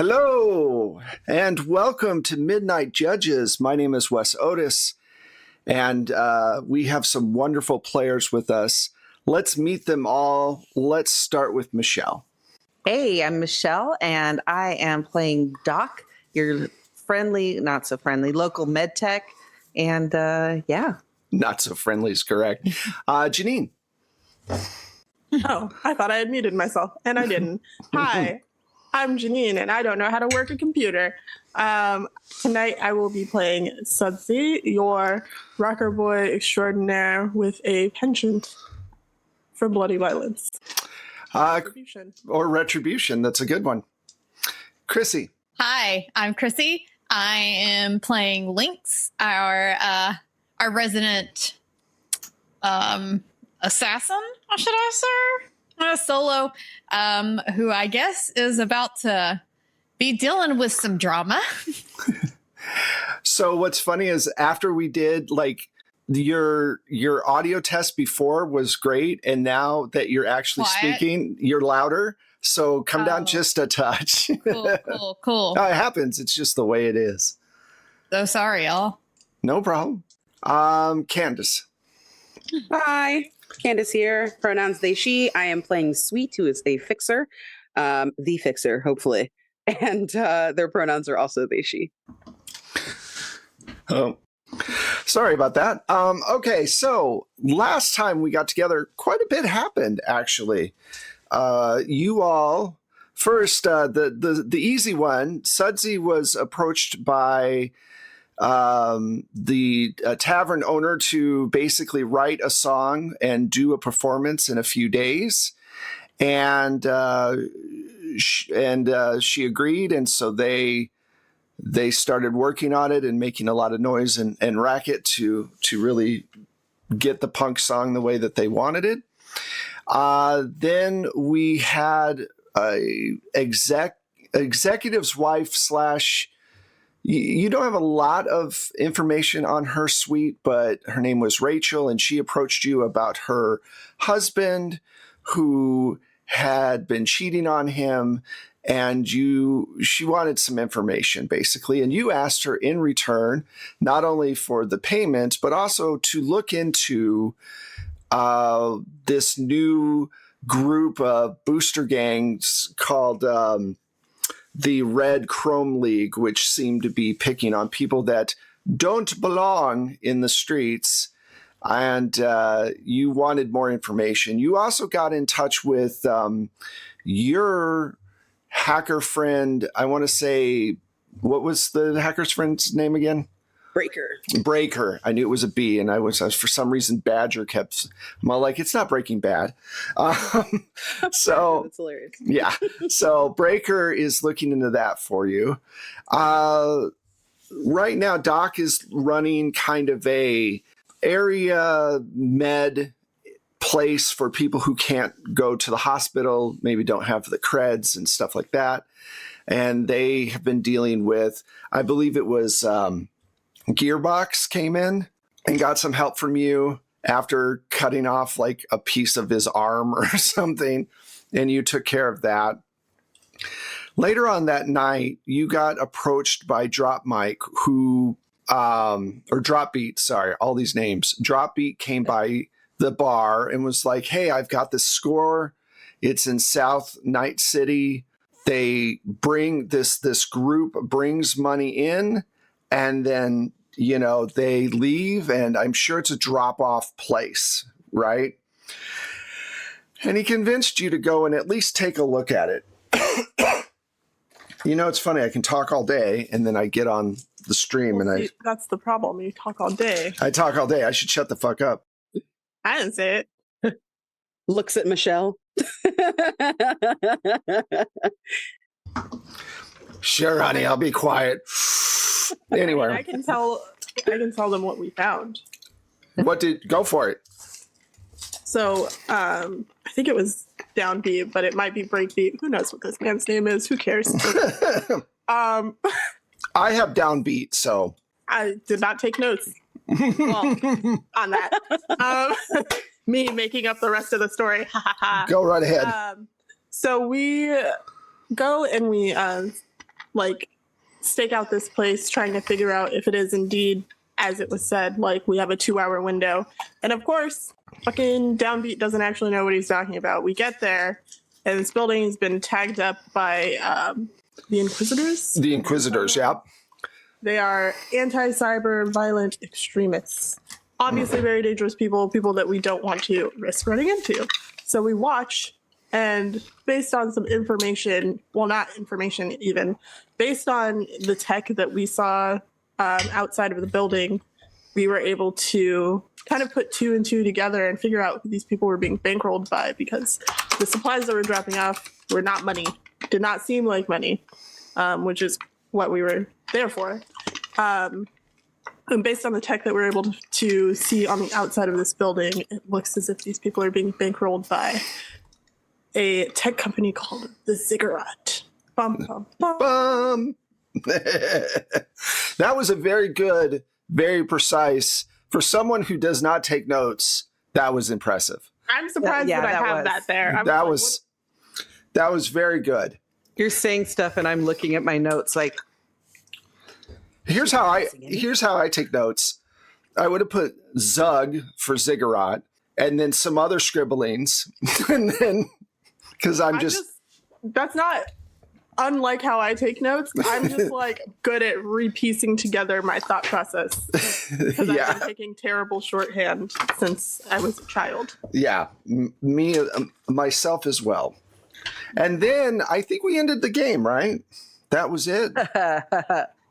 Hello, and welcome to Midnight Judges. My name is Wes Otis, and we have some wonderful players with us. Let's meet them all. Let's start with Michelle. Hey, I'm Michelle, and I am playing Doc, your friendly, not so friendly, local med tech. And yeah. Not so friendly is correct. Janine. Oh, I thought I had muted myself, and I didn't. Hi. I'm Janine, and I don't know how to work a computer. Tonight, I will be playing Sudsy, your rocker boy extraordinaire with a penchant for bloody violence. Retribution. Or retribution. That's a good one. Chrissy. Hi, I'm Chrissy. I am playing Lynx, our resident assassin, should I say? A solo, who I guess is about to be dealing with some drama. So what's funny is after we did your audio test before was great, and now that you're actually speaking, you're louder. So come down just a touch. Cool. It happens. It's just the way it is. So sorry, y'all. No problem. Candace. Hi. Candace here, pronouns they, she. I am playing Sweet, who is a fixer, the fixer, hopefully. And their pronouns are also they, she. Oh, sorry about that. Okay, so last time we got together, quite a bit happened, actually. You all, first, the easy one, Sudsy was approached by the tavern owner to basically write a song and do a performance in a few days, and she agreed, and so they started working on it and making a lot of noise and racket to really get the punk song the way that they wanted it. Then we had a executive's wife / you don't have a lot of information on her, Sweet, but her name was Rachel, and she approached you about her husband who had been cheating on him, and she wanted some information, basically, and you asked her in return not only for the payment, but also to look into this new group of booster gangs called the Red Chrome League, which seemed to be picking on people that don't belong in the streets. And you wanted more information. You also got in touch with your hacker friend. I want to say, what was the hacker's friend's name again? Breaker. I knew it was a B, and I was for some reason Badger kept. I'm all like, it's not Breaking Bad. So that's hilarious. Yeah. So Breaker is looking into that for you. Right now, Doc is running kind of a area med place for people who can't go to the hospital, maybe don't have the creds and stuff like that. And they have been dealing with, I believe it was Gearbox came in and got some help from you after cutting off like a piece of his arm or something, and you took care of that. Later on that night, you got approached by Drop Mike, or Drop Beat, sorry, all these names. Drop Beat came by the bar and was like, hey, I've got this score. It's in South Night City. They bring this group brings money in, and then, they leave, and I'm sure it's a drop-off place, right? And he convinced you to go and at least take a look at it. It's funny. I can talk all day, and then I get on the stream, That's the problem. You talk all day. I talk all day. I should shut the fuck up. I didn't say it. Looks at Michelle. Sure, honey, I'll be quiet. Anyway, I can tell them what we found. Go for it. So, I think it was Downbeat, but it might be Breakbeat. Who knows what this man's name is? Who cares? I have Downbeat, so I did not take notes on that. Me making up the rest of the story. Go right ahead. So we go and we like stake out this place, trying to figure out if it is indeed as it was said. Like, we have a 2-hour window, and of course, fucking Downbeat doesn't actually know what he's talking about. We get there, and this building has been tagged up by the Inquisitors. The Inquisitors, yeah. They are anti-cyber violent extremists. Obviously very dangerous people that we don't want to risk running into. So we watch, and based on some information, well, not information even, based on the tech that we saw outside of the building, we were able to kind of put 2 and 2 together and figure out who these people were being bankrolled by, because the supplies that were dropping off were not money, did not seem like money, which is what we were there for. And based on the tech that we're able to see on the outside of this building, it looks as if these people are being bankrolled by a tech company called the Ziggurat. Bum, bum, bum. Bum. That was a very good, very precise, for someone who does not take notes, that was impressive. I'm surprised that I have that there. That was very good. You're saying stuff and I'm looking at my notes like, Here's how I take notes. I would have put Zug for Ziggurat, and then some other scribblings, and then because that's not unlike how I take notes. I'm just like good at repiecing together my thought process, because I've been taking terrible shorthand since I was a child. Yeah, me myself as well. And then I think we ended the game, right? That was it.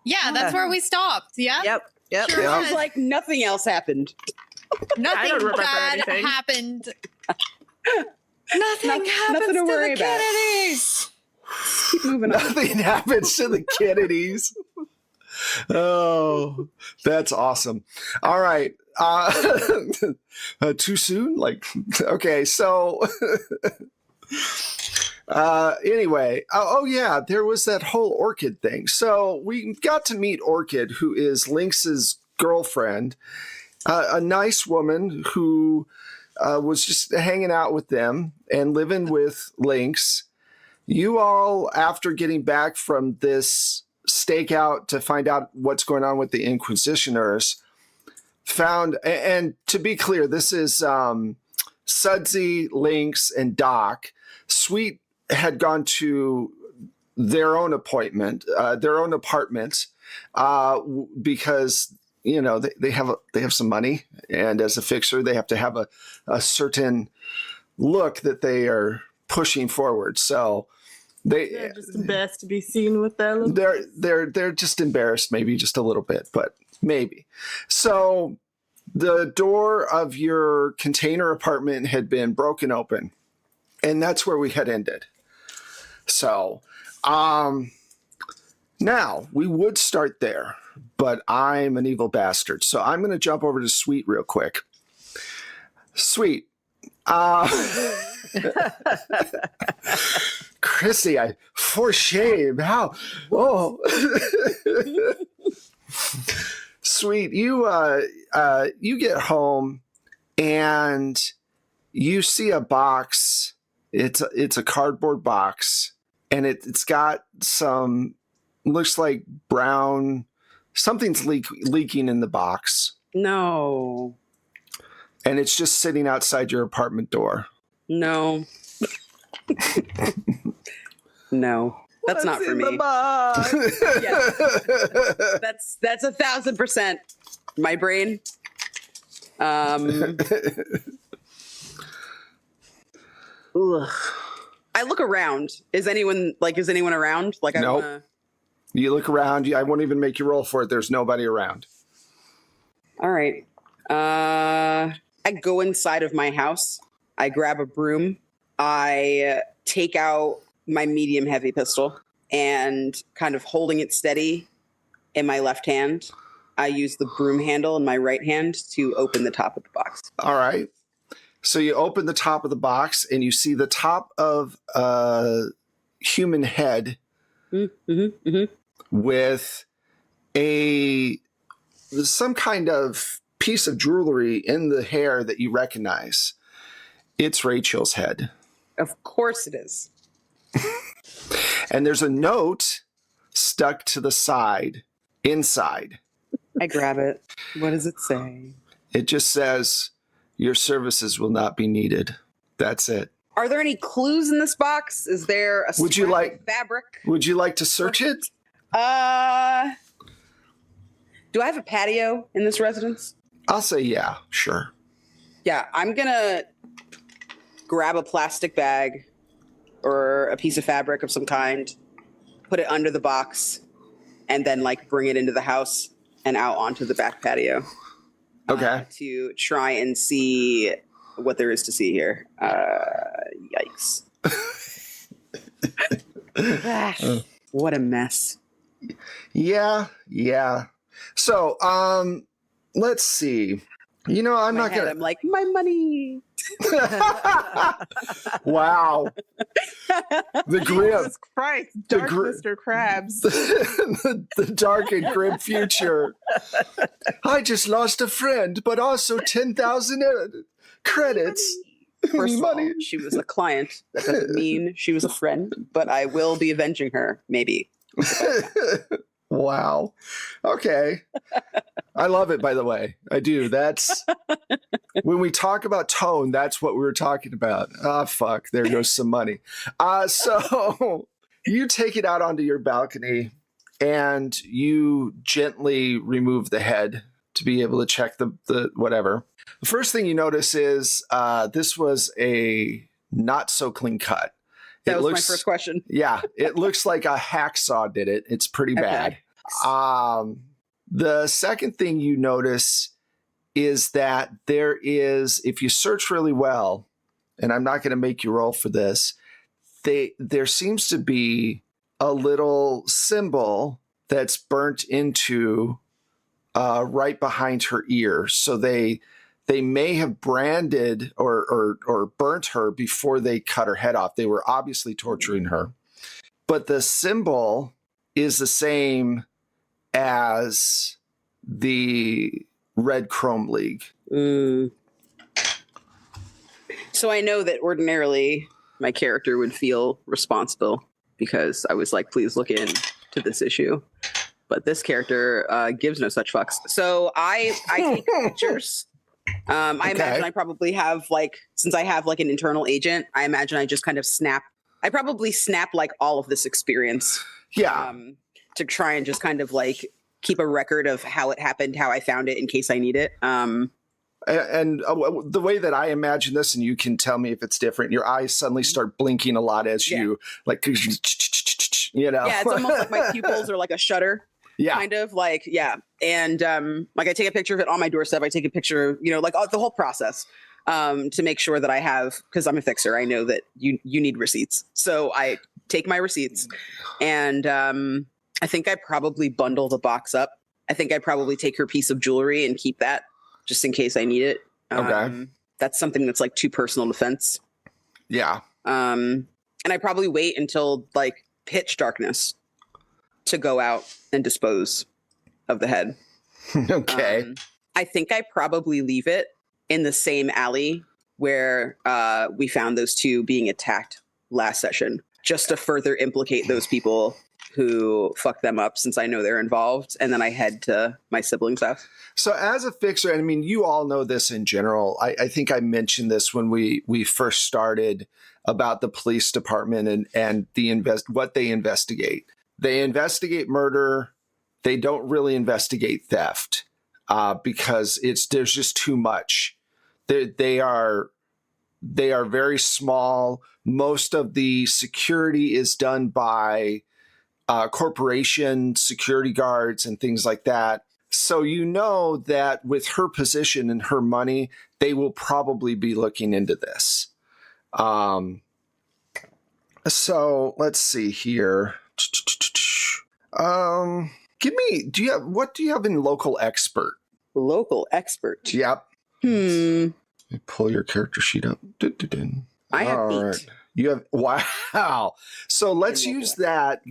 Yeah, that's where we stopped. Yeah. Yep. Sure Yeah. was. It's like nothing else happened. Nothing remember bad anything. happened. Nothing happens nothing to worry to the about. Kennedys. Keep moving on. Nothing happens to the Kennedys. Oh, that's awesome. All right. Too soon? Like, okay, so anyway, oh yeah, there was that whole Orchid thing. So we got to meet Orchid, who is Lynx's girlfriend, a nice woman who was just hanging out with them and living with Lynx. You all, after getting back from this stakeout to find out what's going on with the Inquisitioners, found, and to be clear, this is Sudsy, Lynx, and Doc. Sweet had gone to their own apartment, because they have some money, and as a fixer, they have to have a certain look that they are pushing forward. So They're just embarrassed to be seen with their little... they're just embarrassed, maybe just a little bit, but maybe. So the door of your container apartment had been broken open, and that's where we had ended. So now we would start there, but I'm an evil bastard, so I'm going to jump over to Sweet real quick. Sweet. Chrissy, for shame. How? Oh, Sweet. You get home and you see a box. It's a cardboard box, and it's got some, looks like brown. Something's leaking in the box. No. And it's just sitting outside your apartment door. No. No. That's not for me. Yes. That's 1,000% my brain. Ugh. I look around. Is anyone around? Like, Nope. I wanna... You look around. I won't even make you roll for it. There's nobody around. All right. I go inside of my house. I grab a broom. I take out my medium heavy pistol, and kind of holding it steady in my left hand, I use the broom handle in my right hand to open the top of the box. All right. So you open the top of the box and you see the top of a human head with some kind of piece of jewelry in the hair that you recognize. It's Rachel's head. Of course it is. And there's a note stuck to the side inside. I grab it. What does it say? It just says, your services will not be needed. That's it. Are there any clues in this box? Is there a Would you scrap like- of fabric? Would you like to search it? Do I have a patio in this residence? I'll say yeah, sure. Yeah, I'm gonna grab a plastic bag or a piece of fabric of some kind, put it under the box, and then like bring it into the house and out onto the back patio. Okay. To try and see what there is to see here. Yikes. What a mess. Yeah. So, let's see. You know, I'm In my not head, gonna. I'm like, my money. Wow. The grim, Jesus Christ, Dark gr- Mr. Krabs. the dark and grim future. I just lost a friend, but also 10,000 credits. First of all, Money. she was a client. That doesn't mean she was a friend, but I will be avenging her, maybe. Wow. Okay. I love it, by the way. I do. That's when we talk about tone, that's what we were talking about. Ah, fuck. There goes some money. So you take it out onto your balcony and you gently remove the head to be able to check the whatever. The first thing you notice is this was a not so clean cut. That was my first question. Yeah, it looks like a hacksaw did it. It's pretty bad. The second thing you notice is that there is, if you search really well, and I'm not going to make you roll for this, there seems to be a little symbol that's burnt into right behind her ear. So they may have branded or burnt her before they cut her head off. They were obviously torturing her. But the symbol is the same as the Red Chrome League. So I know that ordinarily my character would feel responsible because I was like, please look into this issue. But this character gives no such fucks. So I take pictures. I imagine I probably have since I have an internal agent, I imagine I just kind of I probably snap all of this experience. Yeah. To try and just kind of keep a record of how it happened, how I found it in case I need it. And the way that I imagine this, and you can tell me if it's different, your eyes suddenly start blinking a lot as you Yeah, it's almost like my pupils are like a shutter. Yeah. Kind of yeah. And I take a picture of it on my doorstep. I take a picture, the whole process to make sure that I have, because I'm a fixer. I know that you need receipts. So I take my receipts and I think I probably bundle the box up. I think I probably take her piece of jewelry and keep that just in case I need it. Okay. That's something that's too personal defense. Yeah. And I probably wait until pitch darkness to go out and dispose of the head. Okay. I think I probably leave it in the same alley where we found those two being attacked last session, just to further implicate those people who fucked them up, since I know they're involved. And then I head to my siblings' house. So as a fixer, I mean, you all know this in general. I think I mentioned this when we first started about the police department and what they investigate. They investigate murder. They don't really investigate theft because there's just too much. They are very small. Most of the security is done by corporation security guards and things like that. So you know that with her position and her money, they will probably be looking into this. So let's see here. What do you have in local expert? Local expert. Yep. Let me pull your character sheet up. I have All 8. right. You have, wow. So let's use that.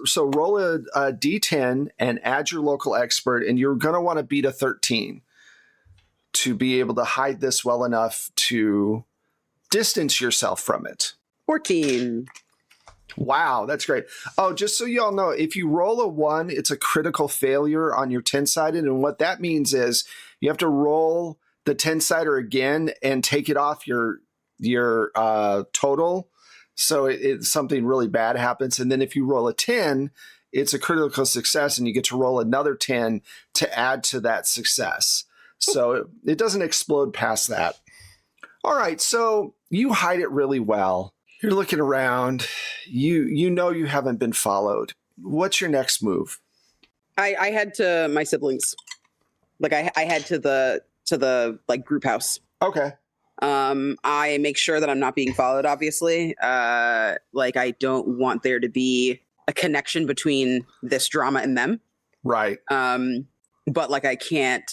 So roll a D10 and add your local expert, and you're going to want to beat a 13 to be able to hide this well enough to distance yourself from it. 14. Wow, that's great. Oh, just so you all know, if you roll a 1, it's a critical failure on your 10-sided. And what that means is you have to roll the 10-sider again and take it off your total. So it something really bad happens. And then if you roll a 10, it's a critical success and you get to roll another 10 to add to that success. So it doesn't explode past that. All right, so you hide it really well. You're looking around. You know you haven't been followed. What's your next move? I head to my siblings. Like I head to the like group house. Okay. I make sure that I'm not being followed, obviously. Like I don't want there to be a connection between this drama and them. Right. But like I can't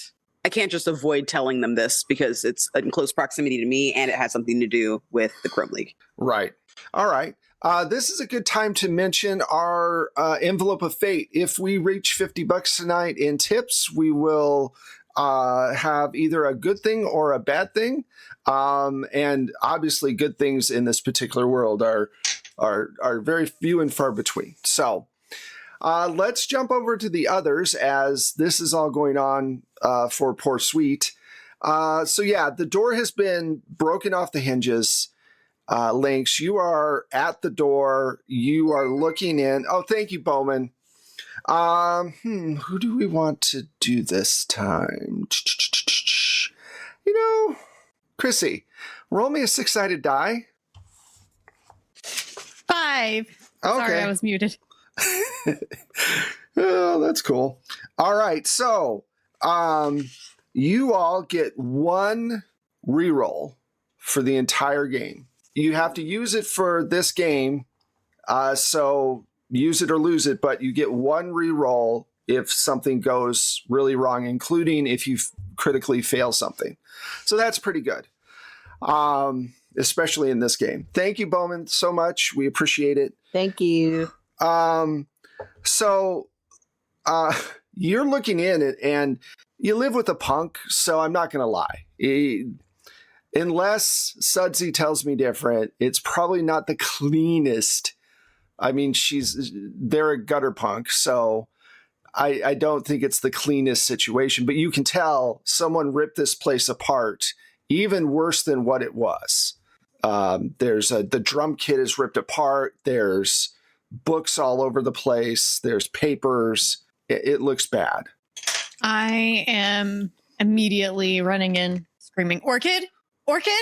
just avoid telling them this because it's in close proximity to me and it has something to do with the Chrome League. Right. All right. This is a good time to mention our envelope of fate. If we reach $50 tonight in tips, we will have either a good thing or a bad thing. And obviously good things in this particular world are very few and far between. So let's jump over to the others as this is all going on for Poor Sweet. So yeah, the door has been broken off the hinges. Lynx, you are at the door. You are looking in. Oh, thank you, Bowman. Who do we want to do this time? Chrissy, roll me a 6-sided die. 5. Okay. Sorry, I was muted. Oh, that's cool. All right, so you all get 1 reroll for the entire game. You have to use it for this game, so use it or lose it, but you get 1 reroll if something goes really wrong, including if you critically fail something. So that's pretty good, especially in this game. Thank you, Bowman, so much. We appreciate it. Thank you. So you're looking in it, and you live with a punk, so I'm not going to lie. Unless Sudsy tells me different, it's probably not the cleanest. I mean, they're a gutter punk, so I don't think it's the cleanest situation. But you can tell someone ripped this place apart, even worse than what it was. The drum kit is ripped apart. There's books all over the place. There's papers. It looks bad. I am immediately running in, screaming, Orchid! Orchid!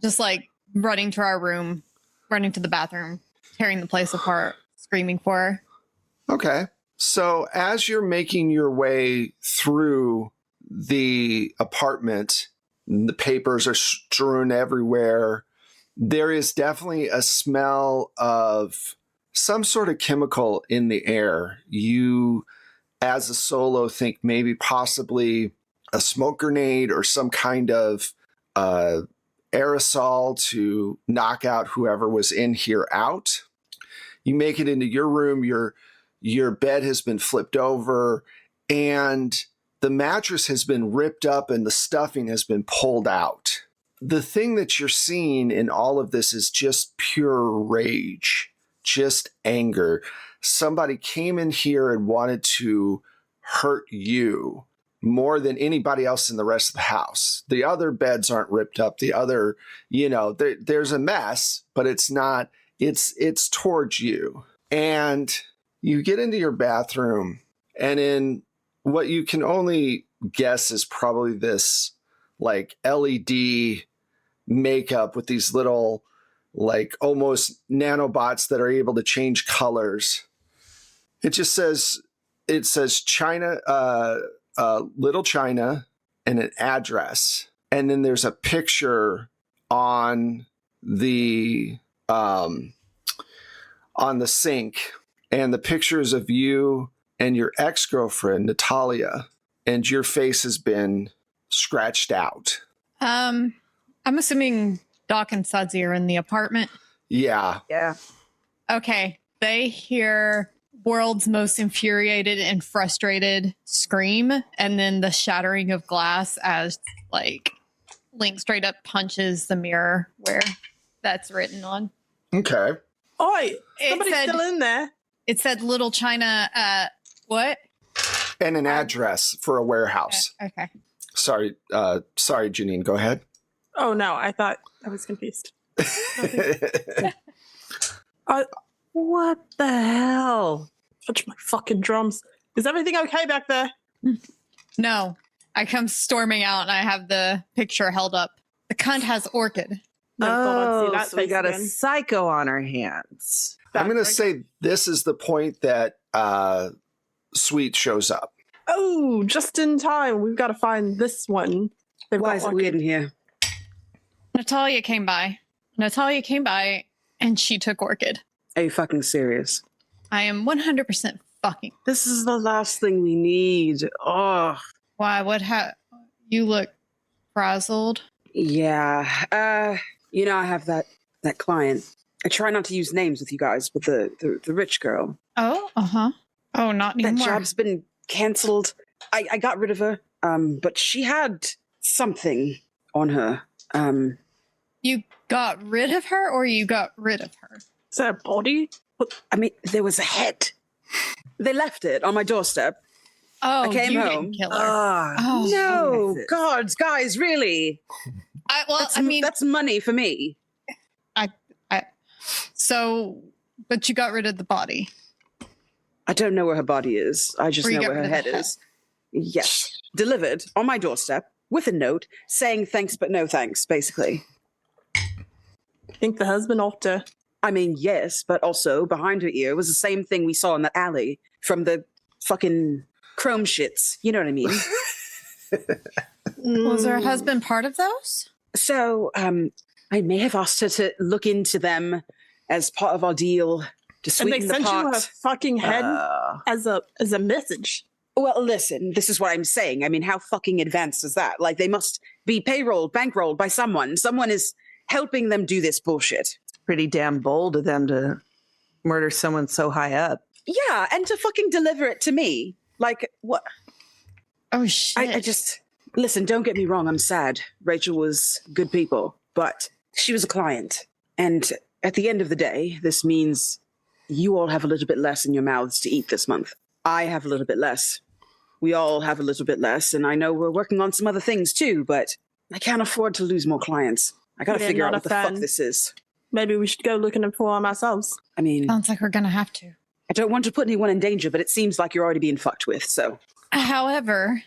Just like running to our room, running to the bathroom, tearing the place apart, screaming for her. Okay. So as you're making your way through the apartment, the papers are strewn everywhere. There is definitely a smell of some sort of chemical in the air. You, as a solo, think maybe possibly a smoke grenade or some kind of aerosol to knock out whoever was in here out. You make it into your room. Your bed has been flipped over and the mattress has been ripped up and the stuffing has been pulled out. The thing that you're seeing in all of this is just pure rage, just anger. Somebody came in here and wanted to hurt you more than anybody else in the rest of the house. The other beds aren't ripped up. The other, there's a mess, but it's not, it's towards you. And you get into your bathroom and in what you can only guess is probably this like LED makeup with these little like almost nanobots that are able to change colors. It says China, Little China and an address. And then there's a picture on the sink, and the pictures of you and your ex-girlfriend, Natalia, and your face has been scratched out. I'm assuming Doc and Sudsy are in the apartment. Yeah. Yeah. Okay. They hear world's most infuriated and frustrated scream, and then the shattering of glass as like Lynx straight up punches the mirror where that's written on. Okay. Oi, somebody's still in there. It said Little China, what? And an address for a warehouse. Okay. Sorry, Janine, go ahead. Oh, no, I thought I was confused. What the hell? Touch my fucking drums. Is everything okay back there? No. I come storming out and I have the picture held up. The cunt has Orchid. Never thought I'd see that So we face got again. a psycho on our hands. I'm going to say this is the point that Sweet shows up. Oh, just in time. We've got to find this one. Why is it weird in here? Natalia came by. And she took Orchid. Are you fucking serious? I am 100% fucking. This is the last thing we need. Oh. Why? You look frazzled. Yeah. I have that client. I try not to use names with you guys, but the rich girl. Oh, uh-huh. Oh, not That anymore. job's been canceled. I got rid of her. But she had something on her. You got rid of her or you got rid of her? Is that a body? I mean, there was a head. They left it on my doorstep. Oh, I came you home. didn't kill her. Oh, No, Jesus. gods, guys, really? That's money for me. But you got rid of the body. I don't know where her body is. I just Or you know got where her rid of head the head. is. Yes. Delivered on my doorstep with a note saying thanks but no thanks, basically. I think the husband ought to. I mean, yes, but also behind her ear was the same thing we saw in that alley from the fucking chrome shits. You know what I mean? Was her husband part of those? So, I may have asked her to look into them as part of our deal to And sweeten they the sent pot. you a fucking head as a message. Well, listen, this is what I'm saying. I mean, how fucking advanced is that? Like, they must be payrolled, bankrolled by someone. Someone is helping them do this bullshit. Pretty damn bold of them to murder someone so high up. Yeah, and to fucking deliver it to me. Like, what? Oh, shit. I just... Listen, don't get me wrong, I'm sad. Rachel was good people, but she was a client. And at the end of the day, this means you all have a little bit less in your mouths to eat this month. I have a little bit less. We all have a little bit less, and I know we're working on some other things too, but I can't afford to lose more clients. I gotta Yeah, figure out not what a the fuck fan. this is. Maybe we should go looking for them ourselves. I mean, Sounds like we're gonna have to. I don't want to put anyone in danger, but it seems like you're already being fucked with, so. However,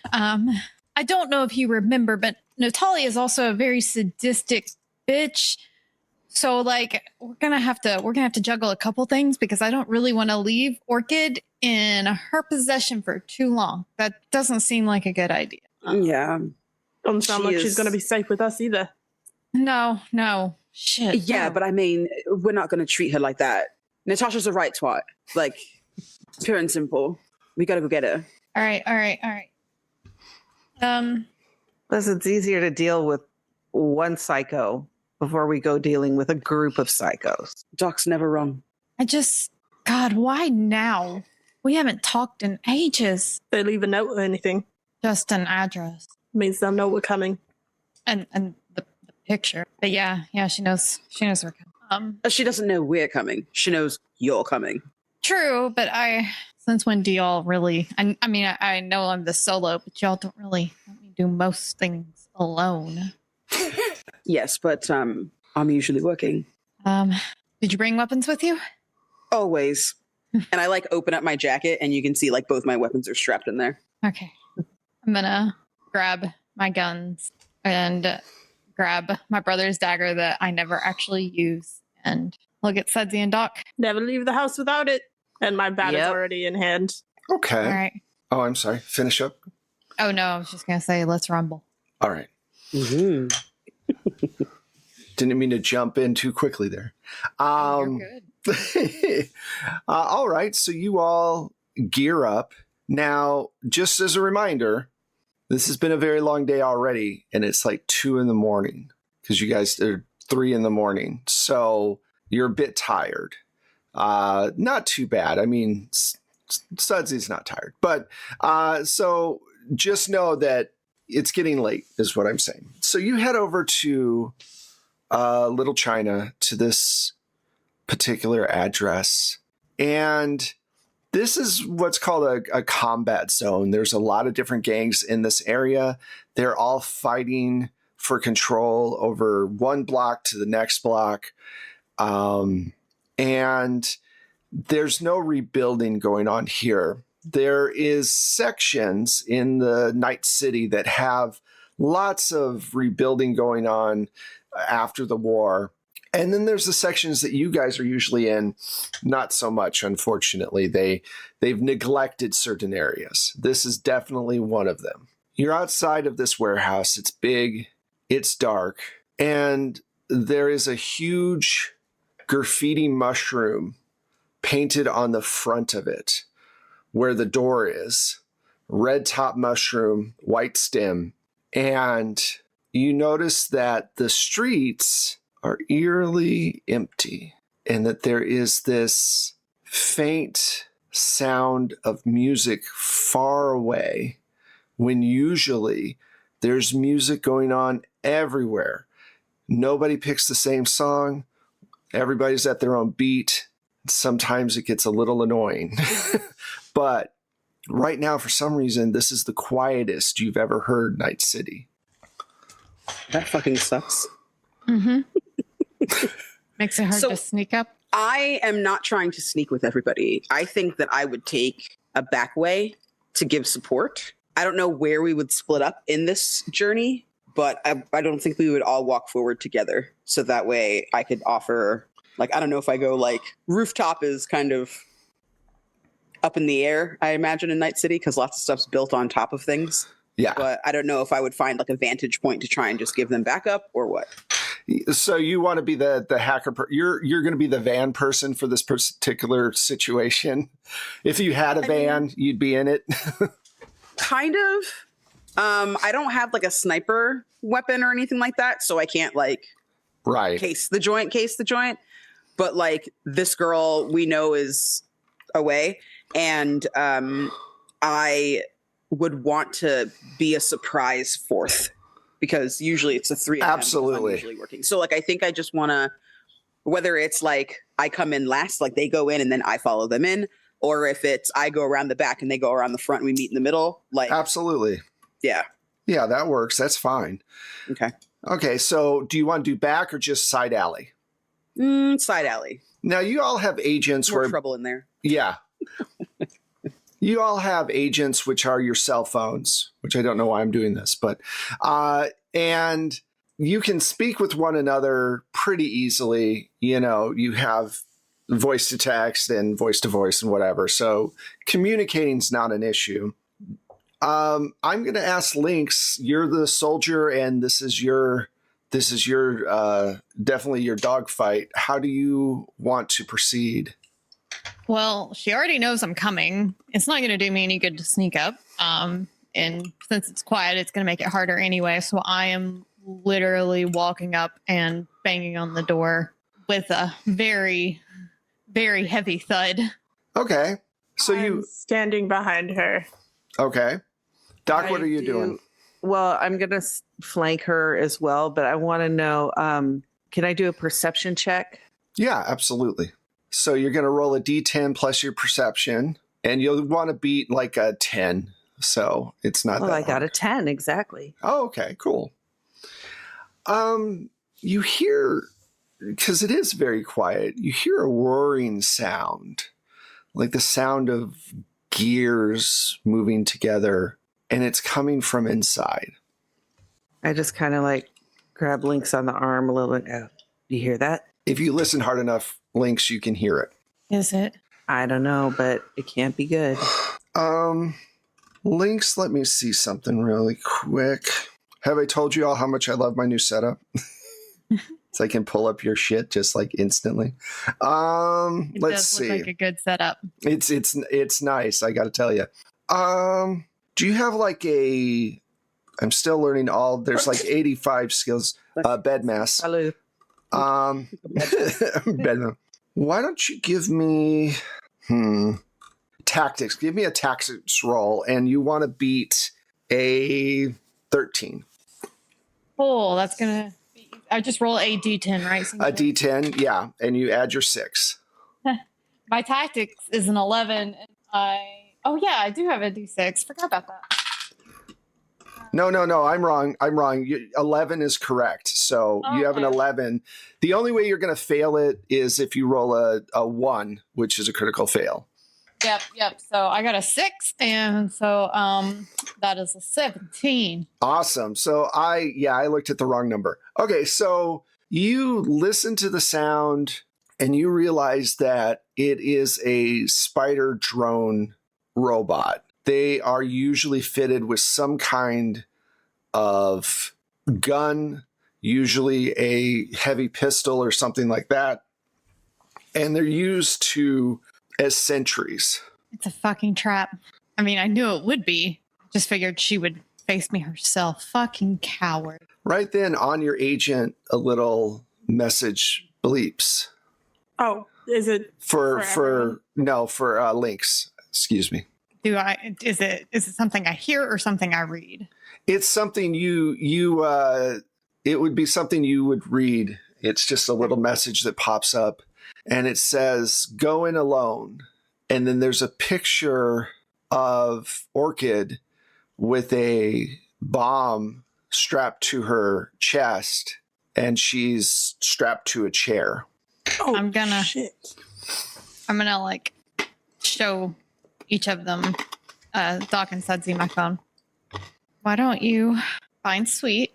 I don't know if you remember, but Natalia is also a very sadistic bitch. So like we're gonna have to juggle a couple things because I don't really want to leave Orchid in her possession for too long. That doesn't seem like a good idea. Yeah. Doesn't sound She like is- she's going to be safe with us either. No. Shit. Yeah, but I mean, we're not going to treat her like that. Natasha's a right twat. Like, pure and simple. We gotta go get her. All right. Plus, it's easier to deal with one psycho before we go dealing with a group of psychos. Doc's never wrong. God, why now? We haven't talked in ages. They leave a note or anything. Just an address Means they'll know we're coming. and the picture. But yeah, she knows we're coming. She doesn't know we're coming. She knows you're coming. True, but since when do y'all really? I mean, I know I'm the solo, but y'all don't really let me do most things alone. Yes, but I'm usually working. Did you bring weapons with you? Always. And I like open up my jacket and you can see like both my weapons are strapped in there. Okay, I'm gonna grab my guns and grab my brother's dagger that I never actually use, and look at Sudsy and Doc. Never leave the house without it. And my bat is Yep. already in hand. Okay. All right. Oh, I'm sorry. Finish up. Oh no, I was just gonna say let's rumble. All right. Mm-hmm. Didn't mean to jump in too quickly there. You're good. All right. So you all gear up. Now, just as a reminder, this has been a very long day already, and it's like 2 a.m. because you guys are 3 a.m. So you're a bit tired. Not too bad. I mean, Sudsy's not tired, but so just know that it's getting late is what I'm saying. So you head over to Little China to this particular address. And this is what's called a combat zone. There's a lot of different gangs in this area. They're all fighting for control over one block to the next block. And there's no rebuilding going on here. There is sections in the Night City that have lots of rebuilding going on after the war. And then there's the sections that you guys are usually in, not so much, unfortunately. They've neglected certain areas. This is definitely one of them. You're outside of this warehouse. It's big, it's dark, and there is a huge graffiti mushroom painted on the front of it where the door is. Red top mushroom, white stem. And you notice that the streets are eerily empty and that there is this faint sound of music far away when usually there's music going on everywhere. Nobody picks the same song. Everybody's at their own beat. Sometimes it gets a little annoying. But right now, for some reason, this is the quietest you've ever heard Night City. That fucking sucks. Mm-hmm. Makes it hard to sneak up. I am not trying to sneak with everybody. I think that I would take a back way to give support. I don't know where we would split up in this journey, but I don't think we would all walk forward together. So that way I could offer, like, I don't know if I go like rooftop is kind of up in the air, I imagine, in Night City, because lots of stuff's built on top of things. Yeah. But I don't know if I would find like a vantage point to try and just give them backup or what. So you want to be the hacker? You're going to be the van person for this particular situation. If you had a van, you'd be in it. Kind of. I don't have like a sniper weapon or anything like that, so I can't like case the joint. But like this girl we know is away, and I would want to be a surprise fourth, because usually it's a 3 a.m. Absolutely. I'm usually working. So like I think I just want to, whether it's like I come in last, like they go in and then I follow them in, or if it's I go around the back and they go around the front and we meet in the middle. Like absolutely. Yeah. Yeah, that works. That's fine. Okay, so do you want to do back or just side alley? Side alley. Now you all have agents More trouble in there. Yeah. You all have agents, which are your cell phones, which I don't know why I'm doing this, but, and you can speak with one another pretty easily. You know, you have voice to text and voice to voice and whatever. So communicating's not an issue. I'm going to ask Lynx, you're the soldier and this is your definitely your dogfight. How do you want to proceed? Well, she already knows I'm coming. It's not going to do me any good to sneak up. And since it's quiet, it's going to make it harder anyway. So I am literally walking up and banging on the door with a very, very heavy thud. Okay. So I'm standing behind her. Okay. Doc, what are you doing? Well, I'm going to flank her as well, but I want to know, can I do a perception check? Yeah, absolutely. So you're going to roll a D10 plus your perception, and you'll want to beat like a 10. So it's not that I got hard. a 10, exactly. Oh, okay, cool. You hear, because it is very quiet, you hear a roaring sound, like the sound of gears moving together, and it's coming from inside. I just kind of like grab Lynx on the arm a little bit. Oh, you hear that? If you listen hard enough, Lynx, you can hear it. Is it? I don't know, but it can't be good. Lynx, let me see something really quick. Have I told you all how much I love my new setup? So I can pull up your shit just like instantly. It Let's does see. look like a good setup. It's nice, I got to tell you. Do you have like a? I'm still learning all. There's like 85 skills. Bedmass. Hello. Bedmass. Why don't you give me tactics? Give me a tactics roll, and you want to beat a 13. Oh, that's gonna. I just roll a d10, right? A D10, yeah, and you add your 6. My tactics is an 11, and I do have a d6. Forgot about that. No, I'm wrong. 11 is correct. So you have an Okay. 11. The only way you're going to fail it is if you roll a 1, which is a critical fail. Yep. So I got a 6, and so that is a 17. Awesome. So I looked at the wrong number. Okay, so you listen to the sound and you realize that it is a spider drone robot. They are usually fitted with some kind of gun, usually a heavy pistol or something like that. And they're used as sentries. It's a fucking trap. I mean, I knew it would be. Just figured she would face me herself. Fucking coward. Right then on your agent, a little message bleeps. Oh, is it For everyone? Lynx. Excuse me. Is it something I hear or something I read? It's something it would be something you would read. It's just a little message that pops up and it says, "Go in alone." And then there's a picture of Orchid with a bomb strapped to her chest and she's strapped to a chair. Oh, shit. I'm gonna like show each of them Doc and Sudsy my phone. Why don't you find Sweet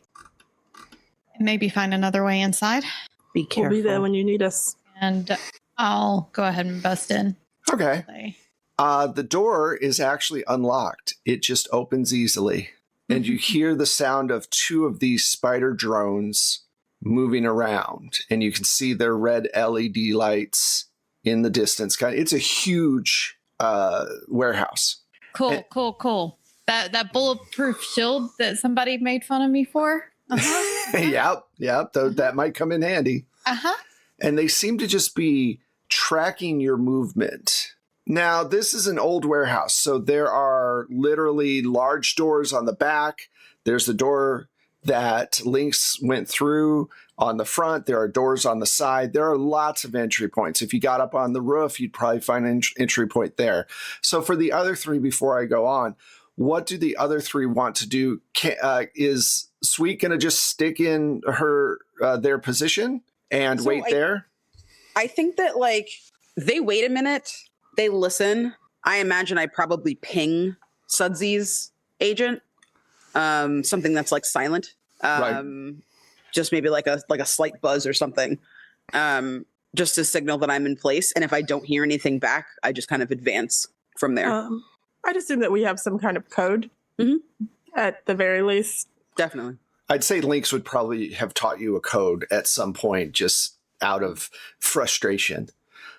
and maybe find another way inside? Be careful. We'll be there when you need us. And I'll go ahead and bust in. Okay. The door is actually unlocked. It just opens easily. And you hear the sound of 2 of these spider drones moving around. And you can see their red LED lights in the distance. It's a huge warehouse. Cool. That bulletproof shield that somebody made fun of me for. Yep. That might come in handy. And they seem to just be tracking your movement. Now, this is an old warehouse, so there are literally large doors on the back. There's the door that Lynx went through on the front. There are doors on the side. There are lots of entry points. If you got up on the roof, you'd probably find an entry point there. So for the other 3, before I go on, what do the other 3 want to do? Is Sweet going to just stick in their position and wait there? I think that they wait a minute, they listen. I imagine I probably ping Sudsy's agent, something that's silent, Right. just maybe like a slight buzz or something, just to signal that I'm in place. And if I don't hear anything back, I just kind of advance from there. I'd assume that we have some kind of code at the very least. Definitely. I'd say Lynx would probably have taught you a code at some point, just out of frustration.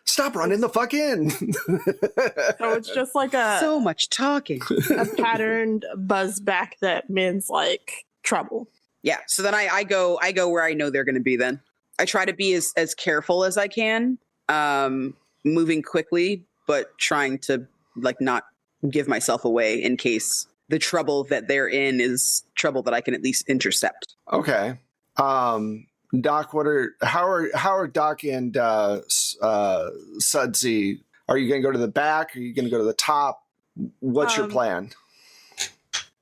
Stop running the fuck in. So it's just like So much talking. a patterned buzz back that means trouble. Yeah. So then I go where I know they're going to be. Then I try to be as careful as I can, moving quickly, but trying to not give myself away in case the trouble that they're in is trouble that I can at least intercept. Okay. Doc, how are Doc and Sudsy? Are you going to go to the back? Are you going to go to the top? What's your plan?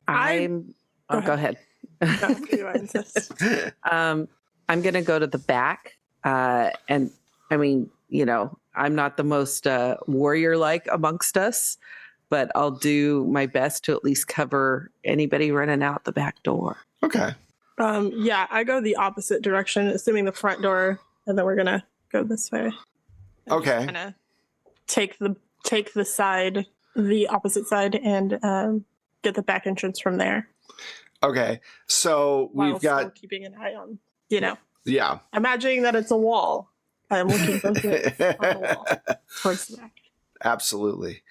Go ahead. No, you insist. I'm going to go to the back. And I mean, I'm not the most warrior-like amongst us, but I'll do my best to at least cover anybody running out the back door. Okay. I go the opposite direction, assuming the front door, and then we're gonna go this way. Okay. Kind of take the opposite side, and get the back entrance from there. Okay. So While we've got still keeping an eye on, yeah. imagining that it's a wall. I'm looking both ways on the wall towards the back. Absolutely.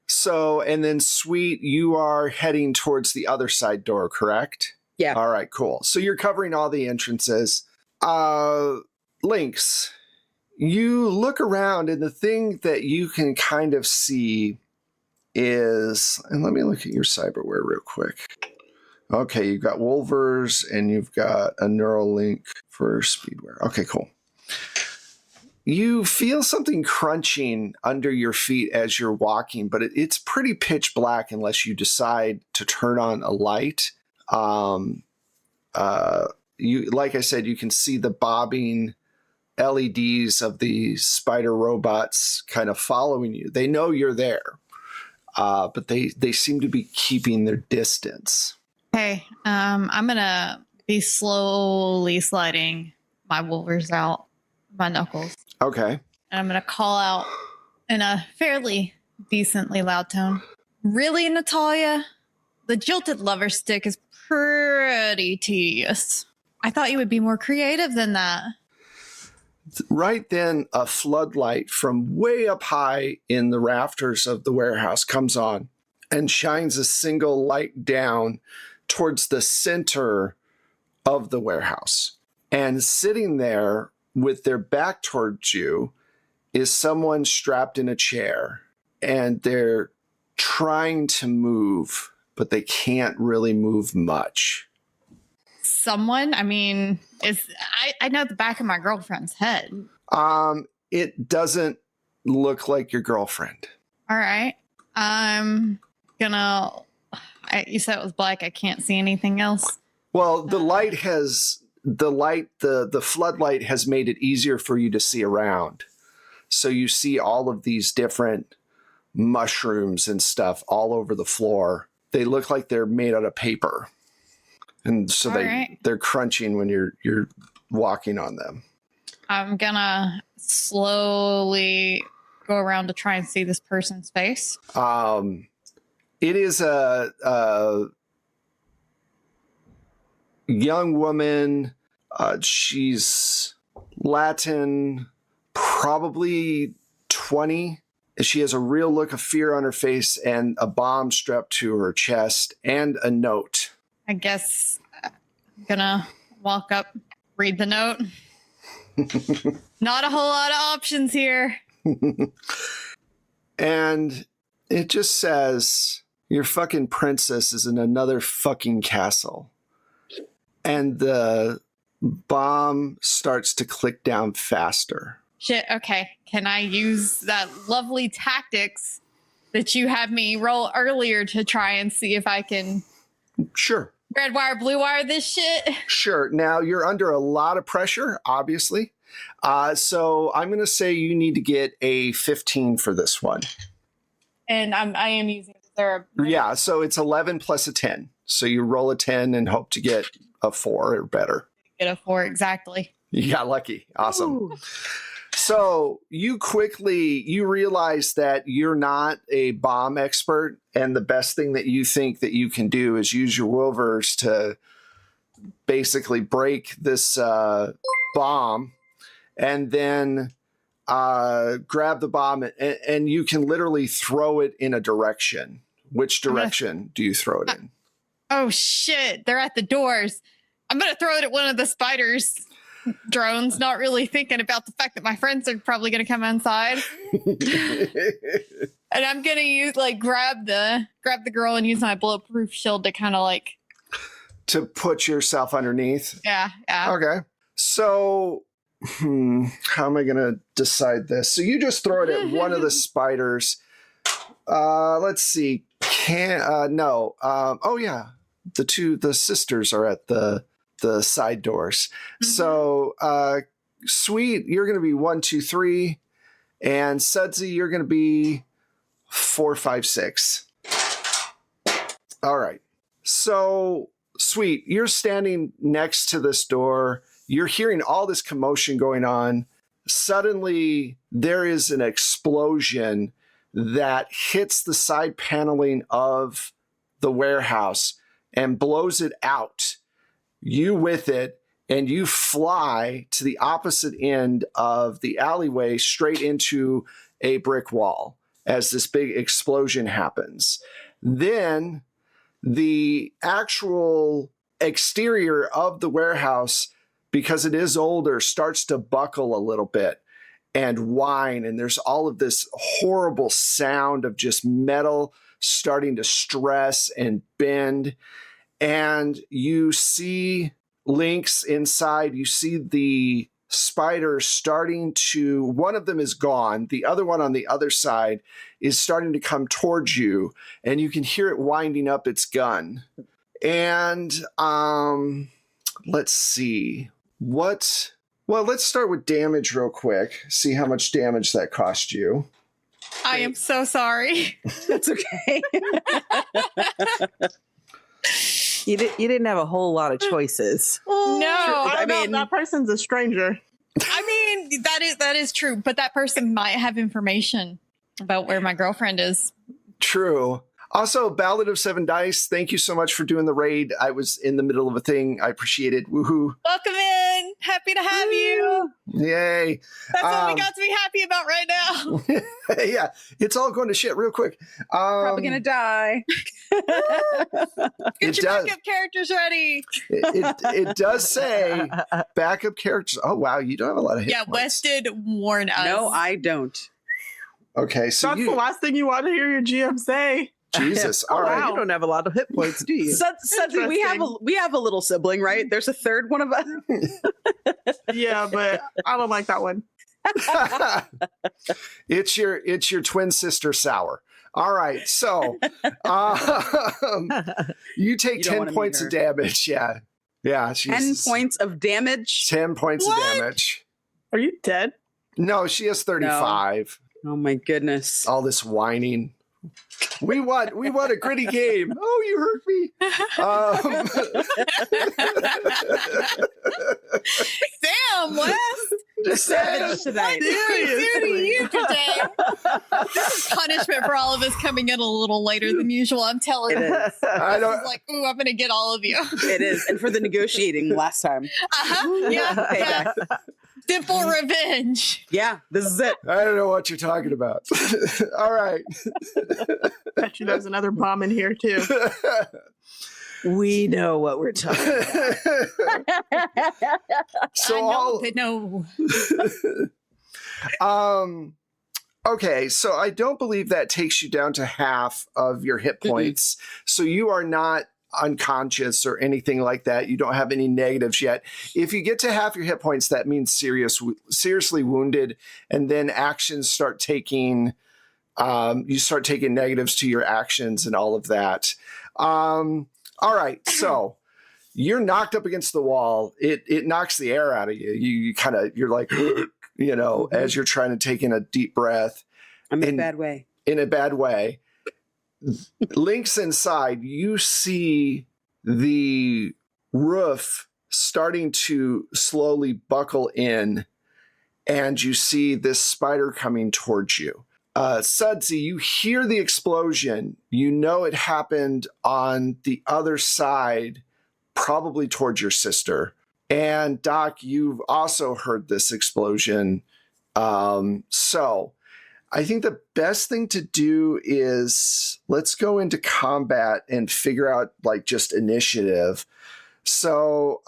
So, and then Sweet, you are heading towards the other side door, correct? Yeah. All right, cool. So you're covering all the entrances. Lynx, you look around and the thing that you can kind of see is, and let me look at your cyberware real quick. Okay, you've got Wolvers and you've got a Neuralink for Speedwear. Okay, cool. You feel something crunching under your feet as you're walking, but it's pretty pitch black unless you decide to turn on a light. You, like I said, you can see the bobbing LEDs of the spider robots kind of following you. They know you're there, but they seem to be keeping their distance. Okay, I'm gonna be slowly sliding my Wolvers out, my knuckles. Okay. And I'm gonna call out in a fairly decently loud tone. Really, Natalia? The jilted lover stick is pretty tedious. I thought you would be more creative than that. Right then, a floodlight from way up high in the rafters of the warehouse comes on and shines a single light down towards the center of the warehouse. And sitting there with their back towards you is someone strapped in a chair, and they're trying to move, but they can't really move much. Someone? I mean, I know the back of my girlfriend's head. It doesn't look like your girlfriend. All right. I'm gonna. You said it was black. I can't see anything else. Well, the floodlight has made it easier for you to see around. So you see all of these different mushrooms and stuff all over the floor. They look like they're made out of paper. And so they're crunching when you're walking on them. I'm gonna slowly go around to try and see this person's face. It is a young woman. She's Latin, probably 20. She has a real look of fear on her face and a bomb strapped to her chest and a note. I guess I'm gonna walk up, read the note. Not a whole lot of options here. And it just says, your fucking princess is in another fucking castle. And the bomb starts to click down faster. Shit, okay. Can I use that lovely tactics that you had me roll earlier to try and see if I can Sure. red wire, blue wire this shit? Sure. Now, you're under a lot of pressure, obviously. So I'm going to say you need to get a 15 for this one. And I am using there. Yeah, so it's 11 plus a 10. So you roll a 10 and hope to get a 4 or better. Get a 4 exactly. You got lucky. Awesome. Ooh. So you realize that you're not a bomb expert, and the best thing that you think that you can do is use your Wilvers to basically break this bomb, and then grab the bomb, and you can literally throw it in a direction. Which direction do you throw it in? Oh shit, they're at the doors. I'm gonna throw it at one of the spiders drones, not really thinking about the fact that my friends are probably gonna come inside. And I'm gonna use grab the girl and use my bulletproof shield to kind of to put yourself underneath. Yeah. Okay. So how am I gonna decide this? So you just throw it at one of the spiders. Let's see. Oh yeah. The sisters are at the side doors. Mm-hmm. So Sweet, you're gonna be 1, 2, 3, and Sudsy, you're gonna be 4, 5, 6. All right. So Sweet, you're standing next to this door. You're hearing all this commotion going on. Suddenly, there is an explosion that hits the side paneling of the warehouse and blows it out. You with it, and you fly to the opposite end of the alleyway straight into a brick wall as this big explosion happens. Then the actual exterior of the warehouse, because it is older, starts to buckle a little bit and whine, and there's all of this horrible sound of just metal starting to stress and bend. and you see Lynx inside. You see the spider starting to, one of them is gone. The other one on the other side is starting to come towards you, and you can hear it winding up its gun. And let's see. Well, let's start with damage real quick. See how much damage that cost you. I am so sorry. That's okay. You didn't have a whole lot of choices. No, I mean, that person's a stranger. I mean that is true, but that person might have information about where my girlfriend is. True. Also, Ballad of Seven Dice, thank you so much for doing the raid. I was in the middle of a thing. I appreciate it. Woohoo. Welcome in. Happy to have you. Yay. That's what we got to be happy about right now. Yeah, it's all going to shit real quick. Probably gonna die. Get your backup characters ready. It does say backup characters. Oh, wow. You don't have a lot of hit Yeah, points. Wes did warn us. No, I don't. Okay, so That's the last thing you want to hear your GM say. Jesus. All Wow, right. you don't have a lot of hit points, do you? Suddenly we have a little sibling, right? There's a third one of us. Yeah, but I don't like that one. It's your twin sister Sour. All right, so you take You don't 10 wanna meet points her. of damage. Yeah. 10 points of damage. 10 points What? of damage. Are you dead? No, she has 35. Oh my goodness. All this whining. We won a gritty game. Oh, you hurt me. Damn, Wes. Just savage tonight. What did we do to you today? This is punishment for all of us coming in a little later than usual. I'm telling It you. is. I don't. It's like, ooh, I'm gonna get all of you. It is. And for the negotiating last time. Uh-huh. Yeah. Payback. Simple revenge. Yeah, this is it. I don't know what you're talking about. All right. Bet you there's another bomb in here too. We know what we're talking about. So I know, all but no. okay, so I don't believe that takes you down to half of your hit points. So you are not unconscious or anything like that. You don't have any negatives yet. If you get to half your hit points, that means seriously wounded, and then actions start taking you start taking negatives to your actions and all of that. All right, so you're knocked up against the wall. It knocks the air out of you. You're like, you know, as you're trying to take in a deep breath. I'm in a bad way. In a bad way. Lynx inside, you see the roof starting to slowly buckle in, and you see this spider coming towards you. Sudsy, you hear the explosion. You know it happened on the other side, probably towards your sister. And Doc, you've also heard this explosion. So I think the best thing to do is let's go into combat and figure out like just initiative. So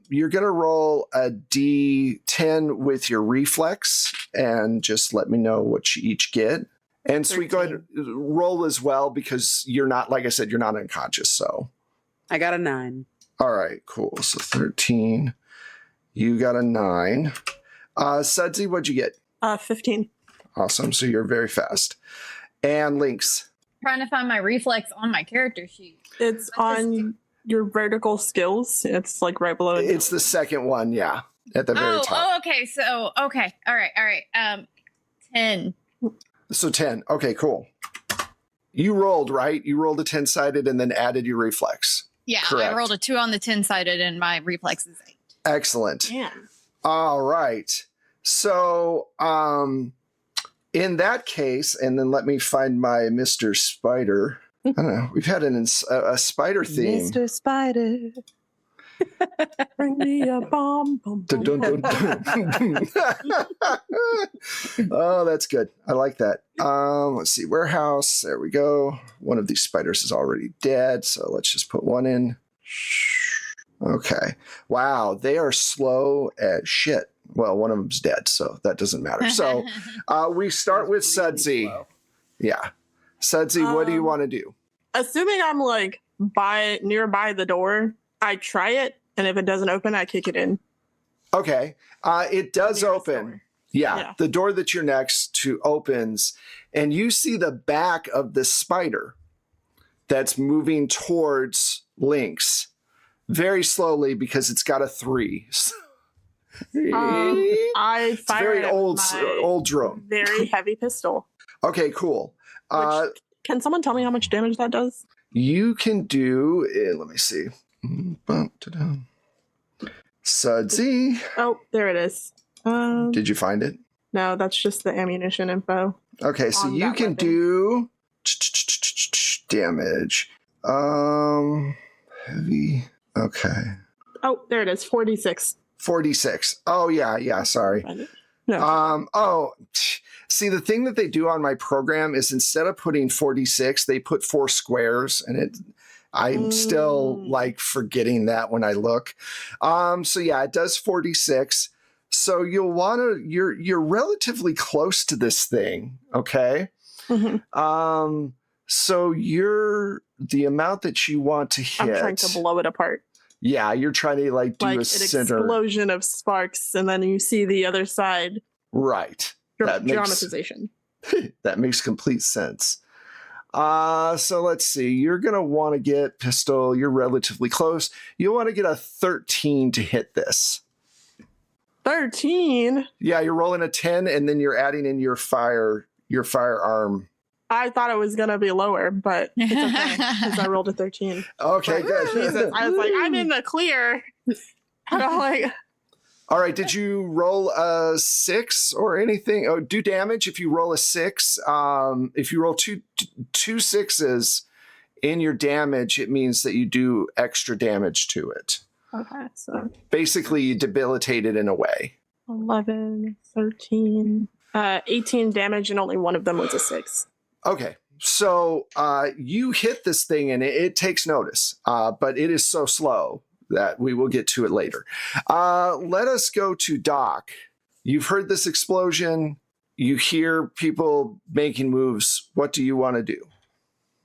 you're going to roll a D10 with your reflex and just let me know what you each get. And so we go ahead and roll as well because you're not, like I said, you're not unconscious. So I got a 9. all right, cool. So 13. You got a 9. Sudsy, what'd you get? 15. Awesome. So you're very fast. And Lynx. Trying to find my reflex on my character sheet. It's on your vertical skills. It's like right below it. It's the second one, yeah, at the very top. Okay. So, okay. All right. 10. So 10. Okay, cool. You rolled, right? You rolled a 10-sided and then added your reflex. Yeah, Correct. I rolled a 2 on the 10-sided and my reflex is 8. Excellent. Man. All right. So, in that case, and then let me find my Mr. Spider. I don't know. We've had a spider theme. Mr. Spider. Bring me a bomb. Boom, Dun, boom. dun, dun, dun. Oh, that's good. I like that. Let's see. Warehouse. There we go. One of these spiders is already dead, so let's just put one in. Okay. Wow, they are slow as shit. Well, one of them's dead, so that doesn't matter. So we start with Sudsy. Yeah. Sudsy, what do you want to do? Assuming I'm like nearby the door. I try it, and if it doesn't open, I kick it in. Okay. It does Nearest open. door. Yeah, Yeah. the door that you're next to opens, and you see the back of the spider that's moving towards Lynx very slowly because it's got a 3. I It's fire very it with old my drone. very heavy pistol. Okay, cool. Which, can someone tell me how much damage that does? You can do, let me see. Sudsy. Oh, there it is. Did you find it? No, that's just the ammunition info. Okay, so On you that can weapon. do damage. Heavy. Okay. Oh, there it is. 46. 46. Oh yeah, sorry. No. See, the thing that they do on my program is instead of putting 46, they put 4 squares, and I'm still like forgetting that when I look. So yeah, it does 46. So you'll want to, you're relatively close to this thing, okay? Mm-hmm. So the amount that you want to hit. I'm trying to blow it apart. Yeah, you're trying to like do Like a an center. explosion of sparks, and then you see the other side. Right. Dramatization. That makes complete sense. So let's see. You're going to want to get pistol. You're relatively close. You want to get a 13 to hit this. 13? Yeah, you're rolling a 10 and then you're adding in your firearm. I thought it was going to be lower, but it's okay because I rolled a 13. Okay, But good. Jesus, I was like, I'm in the clear. And I'm like, All right, did you roll a 6 or anything? Oh, do damage if you roll a 6. If you roll two 6s in your damage, it means that you do extra damage to it. okay, so Basically, you debilitate it in a way. 11, 13, 18 damage, and only one of them was a 6. Okay, so you hit this thing and it takes notice, but it is so slow that we will get to it later. Let us go to Doc. You've heard this explosion. You hear people making moves. What do you want to do?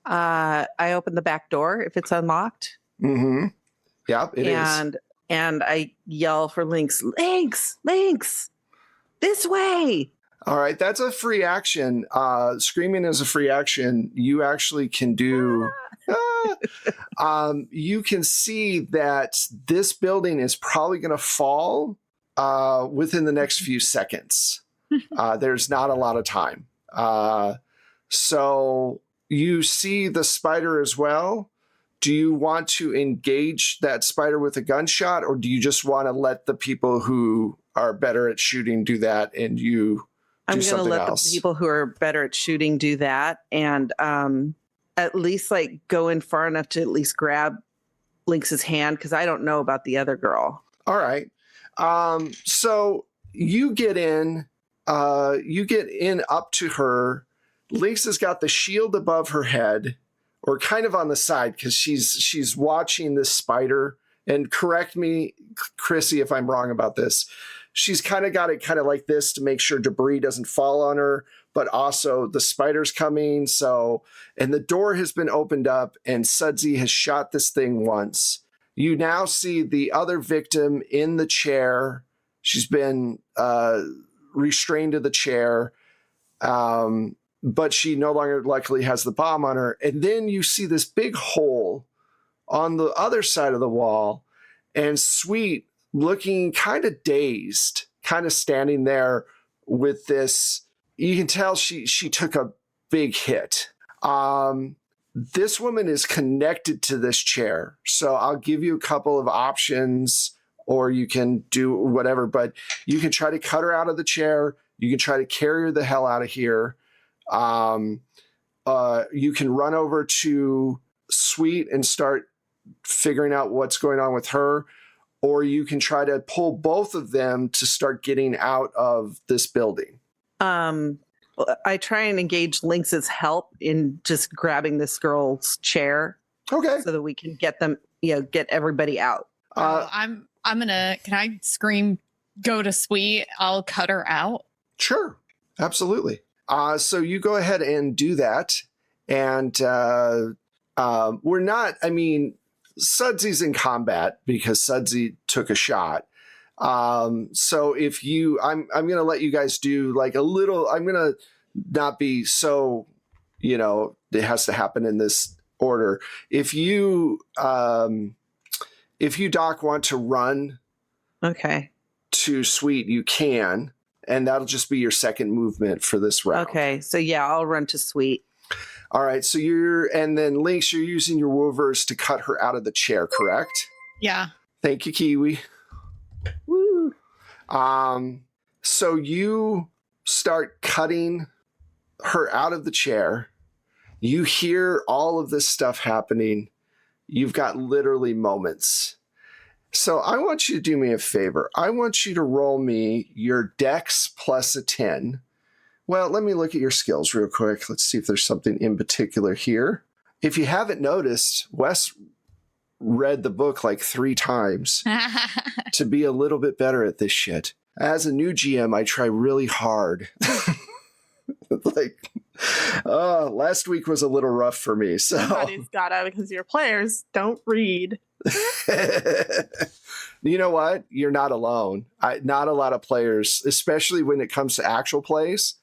I open the back door if it's unlocked. Mm-hmm. Yeah, it is. And I yell for Lynx, Lynx, this way. All right, that's a free action. Screaming is a free action. You actually can do. You can see that this building is probably going to fall within the next few seconds. There's not a lot of time. So you see the spider as well. Do you want to engage that spider with a gunshot, or do you just want to let the people who are better at shooting do that and you I'm do going to something let else? the people who are better at shooting do that, and at least like go in far enough to at least grab Lynx's hand, because I don't know about the other girl. All right. So you get in up to her. Lynx has got the shield above her head, or kind of on the side, because she's watching this spider. And correct me, Chrissy, if I'm wrong about this. She's kind of got it kind of like this to make sure debris doesn't fall on her, but also the spider's coming. So, and the door has been opened up and Sudsy has shot this thing once. You now see the other victim in the chair. She's been restrained to the chair, but she no longer luckily has the bomb on her. And then you see this big hole on the other side of the wall, and Sweet, looking kind of dazed, kind of standing there with this. You can tell she took a big hit. This woman is connected to this chair. So I'll give you a couple of options, or you can do whatever, but you can try to cut her out of the chair. You can try to carry her the hell out of here. You can run over to Sweet and start figuring out what's going on with her, or you can try to pull both of them to start getting out of this building. I try and engage Lynx's help in just grabbing this girl's chair. Okay. So that we can get them, get everybody out. I'm gonna. Can I scream? Go to Sweet. I'll cut her out. Sure. Absolutely. So you go ahead and do that, and we're not, I mean, Sudsy's in combat because Sudsy took a shot. So if you, I'm going to let you guys do like a little, I'm going to not be so, you know, it has to happen in this order. If you Doc want to run Okay. to Sweet, you can, and that'll just be your second movement for this round. Okay. So yeah, I'll run to Sweet. All right. So and then Lynx, you're using your Woovers to cut her out of the chair, correct? Yeah. Thank you, Kiwi. Woo. So you start cutting her out of the chair. You hear all of this stuff happening. You've got literally moments. So I want you to do me a favor. I want you to roll me your dex plus a 10. Well, let me look at your skills real quick. Let's see if there's something in particular here. If you haven't noticed, Wes read the book like 3 times to be a little bit better at this shit. As a new GM, I try really hard. Like, last week was a little rough for me. So Somebody's gotta, because your players don't read. You know what? You're not alone. Not a lot of players, especially when it comes to actual plays,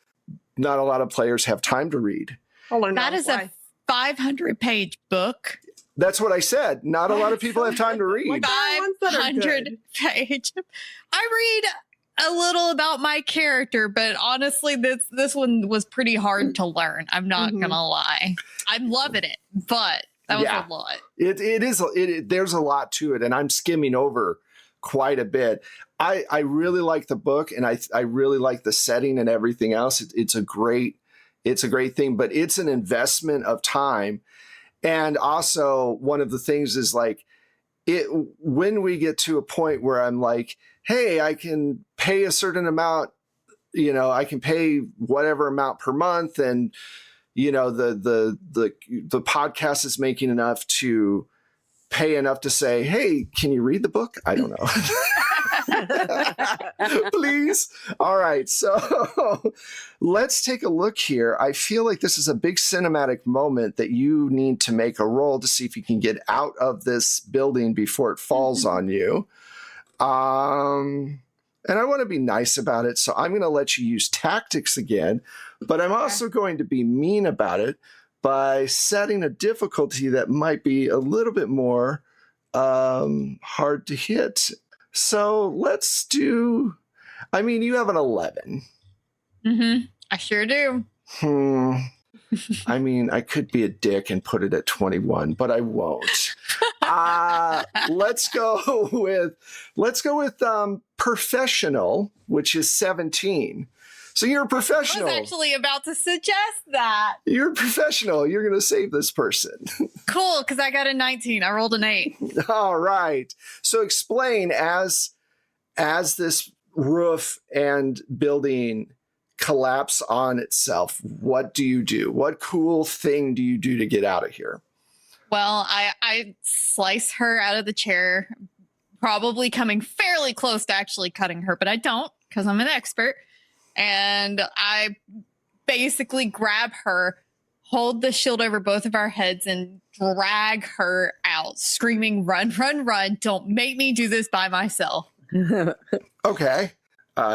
not a lot of players have time to read. I'll learn That is a 500-page book. That's what I said. Not a lot of people have time to read. Like, ones that are good. 500-page. I read a little about my character, but honestly, this one was pretty hard to learn. I'm not gonna lie. I'm loving it, but that was a lot. It is. There's a lot to it, and I'm skimming over quite a bit. I really like the book, and I really like the setting and everything else. It's a great thing, but it's an investment of time. And also, one of the things is like when we get to a point where I'm like, hey, I can pay a certain amount, you know, I can pay whatever amount per month, and you know, the podcast is making enough to pay enough to say, hey, can you read the book? I don't know. Please. All right. So let's take a look here. I feel like this is a big cinematic moment that you need to make a roll to see if you can get out of this building before it falls on you. And I want to be nice about it. So I'm going to let you use tactics again, but I'm also going to be mean about it by setting a difficulty that might be a little bit more hard to hit. So let's do, I mean, you have an 11. I sure do. I mean, I could be a dick and put it at 21, but I won't. Let's go with professional, which is 17. So you're a professional. I was actually about to suggest that. You're a professional. You're going to save this person. Cool, because I got a 19. I rolled an 8. All right. So explain as this roof and building collapse on itself, what do you do? What cool thing do you do to get out of here? Well, I slice her out of the chair, probably coming fairly close to actually cutting her, but I don't because I'm an expert. And I basically grab her, hold the shield over both of our heads, and drag her out, screaming, run, run, run. Don't make me do this by myself. Okay.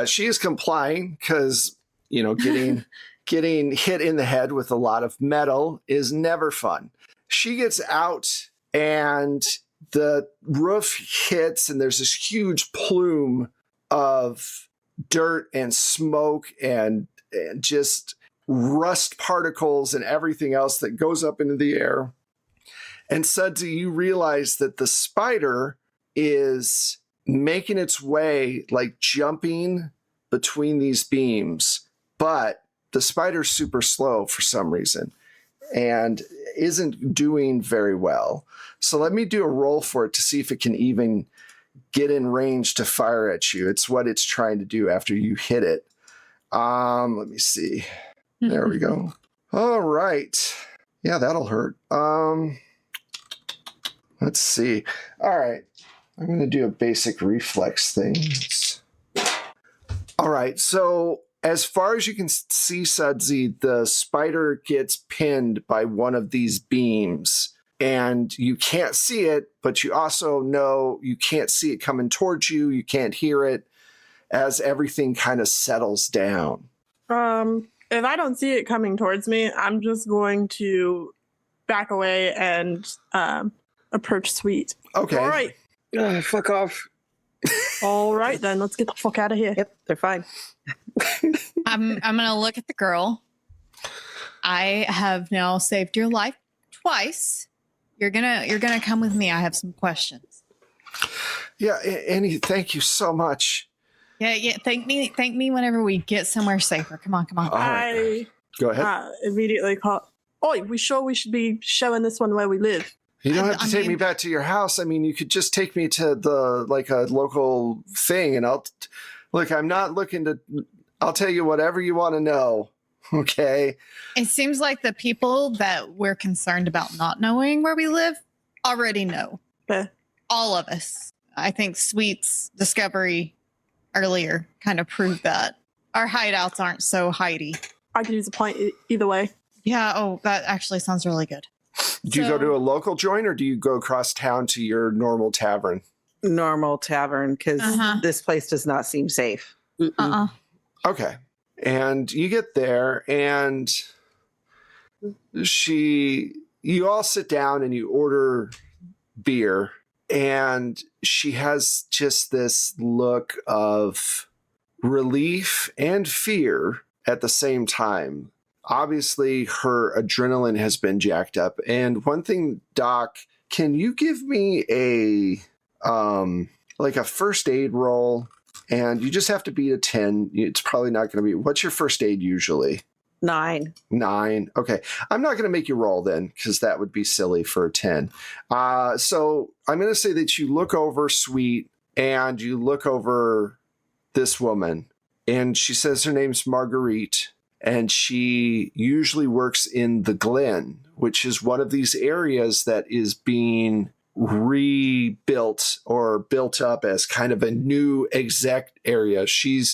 She is complying because, you know, getting hit in the head with a lot of metal is never fun. She gets out and the roof hits and there's this huge plume of dirt and smoke and just rust particles and everything else that goes up into the air. And Sudsy, you realize that the spider is making its way, like jumping between these beams, but the spider's super slow for some reason and isn't doing very well. So let me do a roll for it to see if it can even get in range to fire at you. It's what it's trying to do after you hit it. Let me see. There we go. All right. Yeah, that'll hurt. Let's see. All right. I'm going to do a basic reflex thing. All right. So as far as you can see, Sudsy, the spider gets pinned by one of these beams and you can't see it, but you also know you can't see it coming towards you. You can't hear it as everything kind of settles down. If I don't see it coming towards me, I'm just going to back away and approach Sweet. Okay. All right. Fuck off. All right, then. Let's get the fuck out of here. Yep, they're fine. I'm gonna look at the girl. I have now saved your life twice. You're gonna come with me. I have some questions. Yeah, Annie, thank you so much. Yeah. Thank me whenever we get somewhere safer. Come on. All right. Go ahead. I immediately call. Oi, we should be showing this one where we live. You don't have to take me back to your house. I mean, you could just take me to a local thing, and I'm not looking to. I'll tell you whatever you want to know. Okay. It seems like the people that we're concerned about not knowing where we live already know. Okay. All of us. I think Sweet's discovery earlier kind of proved that our hideouts aren't so hidey. I could use a pint either way. Yeah. Oh, that actually sounds really good. Do you go to a local joint, or do you go across town to your normal tavern? Normal tavern, because this place does not seem safe. Okay. And you get there, and you all sit down and you order beer, and she has just this look of relief and fear at the same time. Obviously, her adrenaline has been jacked up. And one thing, Doc, can you give me a first aid roll? And you just have to beat a 10. It's probably not going to be. What's your first aid usually? 9. 9. Okay. I'm not going to make you roll then, because that would be silly for a 10. So I'm going to say that you look over Sweet, and you look over this woman, and she says her name's Marguerite, and she usually works in the Glen, which is one of these areas that is being rebuilt or built up as kind of a new exec area. She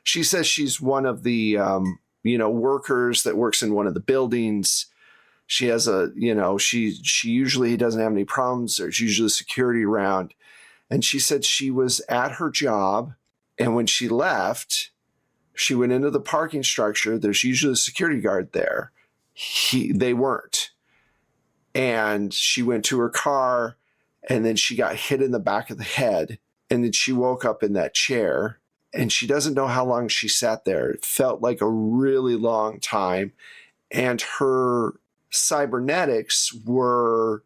says she's one of the workers that works in one of the buildings. She has she usually doesn't have any problems. There's usually security around. And she said she was at her job, and when she left, she went into the parking structure. There's usually a security guard there. They weren't. And she went to her car, and then she got hit in the back of the head, and then she woke up in that chair, and she doesn't know how long she sat there. It felt like a really long time, and her cybernetics were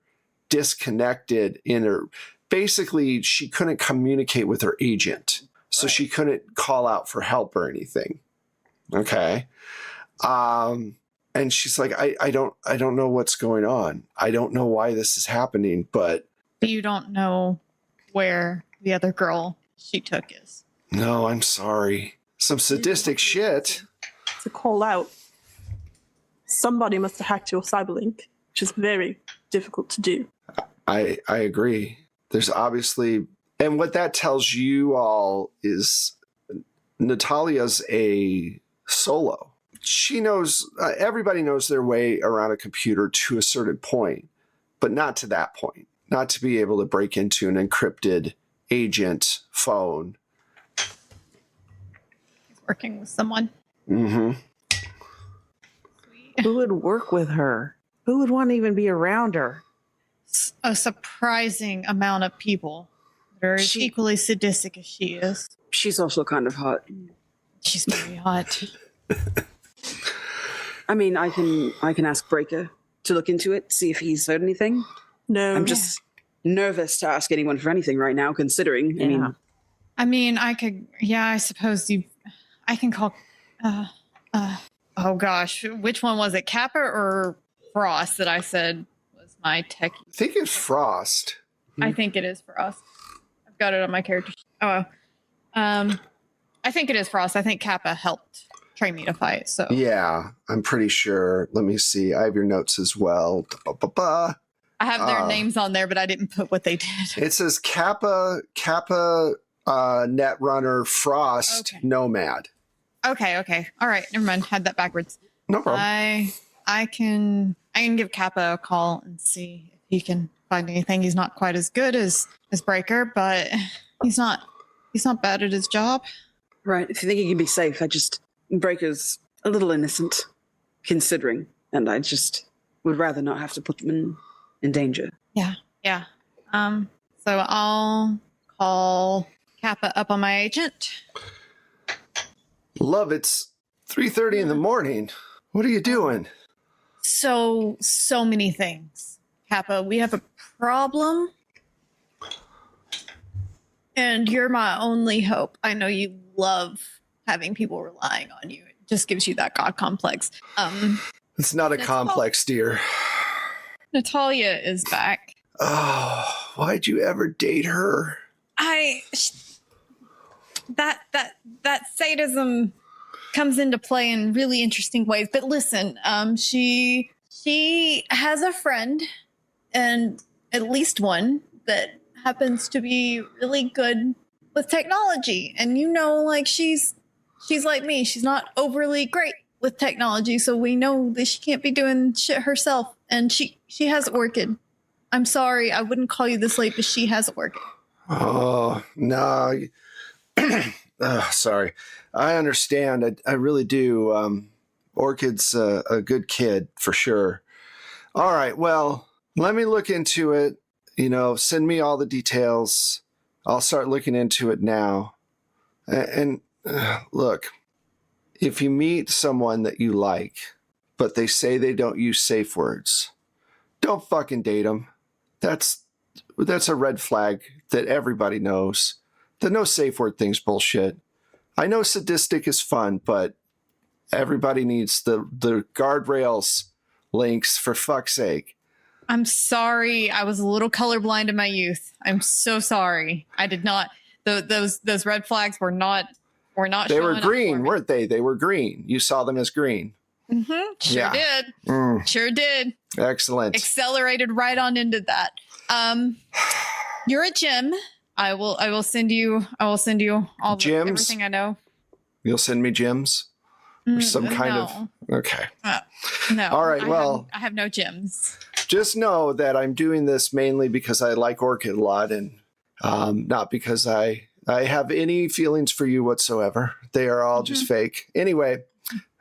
disconnected in her. Basically, she couldn't communicate with her agent, so she couldn't call out for help or anything. Okay. And she's like, I don't know what's going on. I don't know why this is happening, but You don't know where the other girl she took is. no, I'm sorry. Some sadistic shit. To call out. Somebody must have hacked your cyberlink, which is very difficult to do. I agree. There's obviously, and what that tells you all is Natalia's a solo. She knows, everybody knows their way around a computer to a certain point, but not to that point. Not to be able to break into an encrypted agent phone. He's working with someone. Mm-hmm. Who would work with her? Who would want to even be around her? A surprising amount of people that are as equally sadistic as she is. She's also kind of hot. She's very hot. I mean, I can ask Breaker to look into it, see if he's heard anything. No. I'm just nervous to ask anyone for anything right now, considering. Yeah. I mean, I could. Yeah, I suppose I can call. Oh gosh, which one was it? Kappa or Frost that I said was my techie? I think it's Frost. I think it is Frost. I've got it on my character sheet. Oh, I think it is Frost. I think Kappa helped train me to fight. So Yeah, I'm pretty sure. Let me see. I have your notes as well. Ba-ba-ba. I have their names on there, but I didn't put what they did. It says Kappa Netrunner Frost Okay. Nomad. Okay. All right. Never mind. Had that backwards. No problem. I can can give Kappa a call and see if he can find anything. He's not quite as good as Breaker, but he's not bad at his job. Right. If you think he can be safe, Breaker's a little innocent, considering, and I just would rather not have to put them in danger. Yeah. So I'll call Kappa up on my agent. Love, it's 3:30 in the morning. What are you doing? So many things. Kappa, we have a problem. And you're my only hope. I know you love having people relying on you. It just gives you that God complex. It's not a complex, dear. Natalia is back. Oh, why'd you ever date her? That sadism comes into play in really interesting ways. But listen, she has a friend, and at least one that happens to be really good with technology. And like she's like me. She's not overly great with technology, so we know that she can't be doing shit herself. And she has Orchid. I'm sorry, I wouldn't call you this late, but she has Orchid. Oh, no. Sorry. I understand. I really do. Orchid's a good kid, for sure. All right, well, let me look into it. Send me all the details. I'll start looking into it now. And look, if you meet someone that you like, but they say they don't use safe words, don't fucking date them. That's a red flag that everybody knows. The no safe word thing's bullshit. I know sadistic is fun, but everybody needs the guardrails, Lynx, for fuck's sake. I'm sorry. I was a little colorblind in my youth. I'm so sorry. I did not. Those red flags were not. They were green, weren't they? They were green. You saw them as green. Mm-hmm. Sure did. Sure did. Excellent. Accelerated right on into that. You're a gem. I will send you all everything I know. You'll send me gems? Or some kind of... Okay. No. All right, I have no gems. Just know that I'm doing this mainly because I like Orchid a lot, and not because I have any feelings for you whatsoever. They are all just fake. Anyway,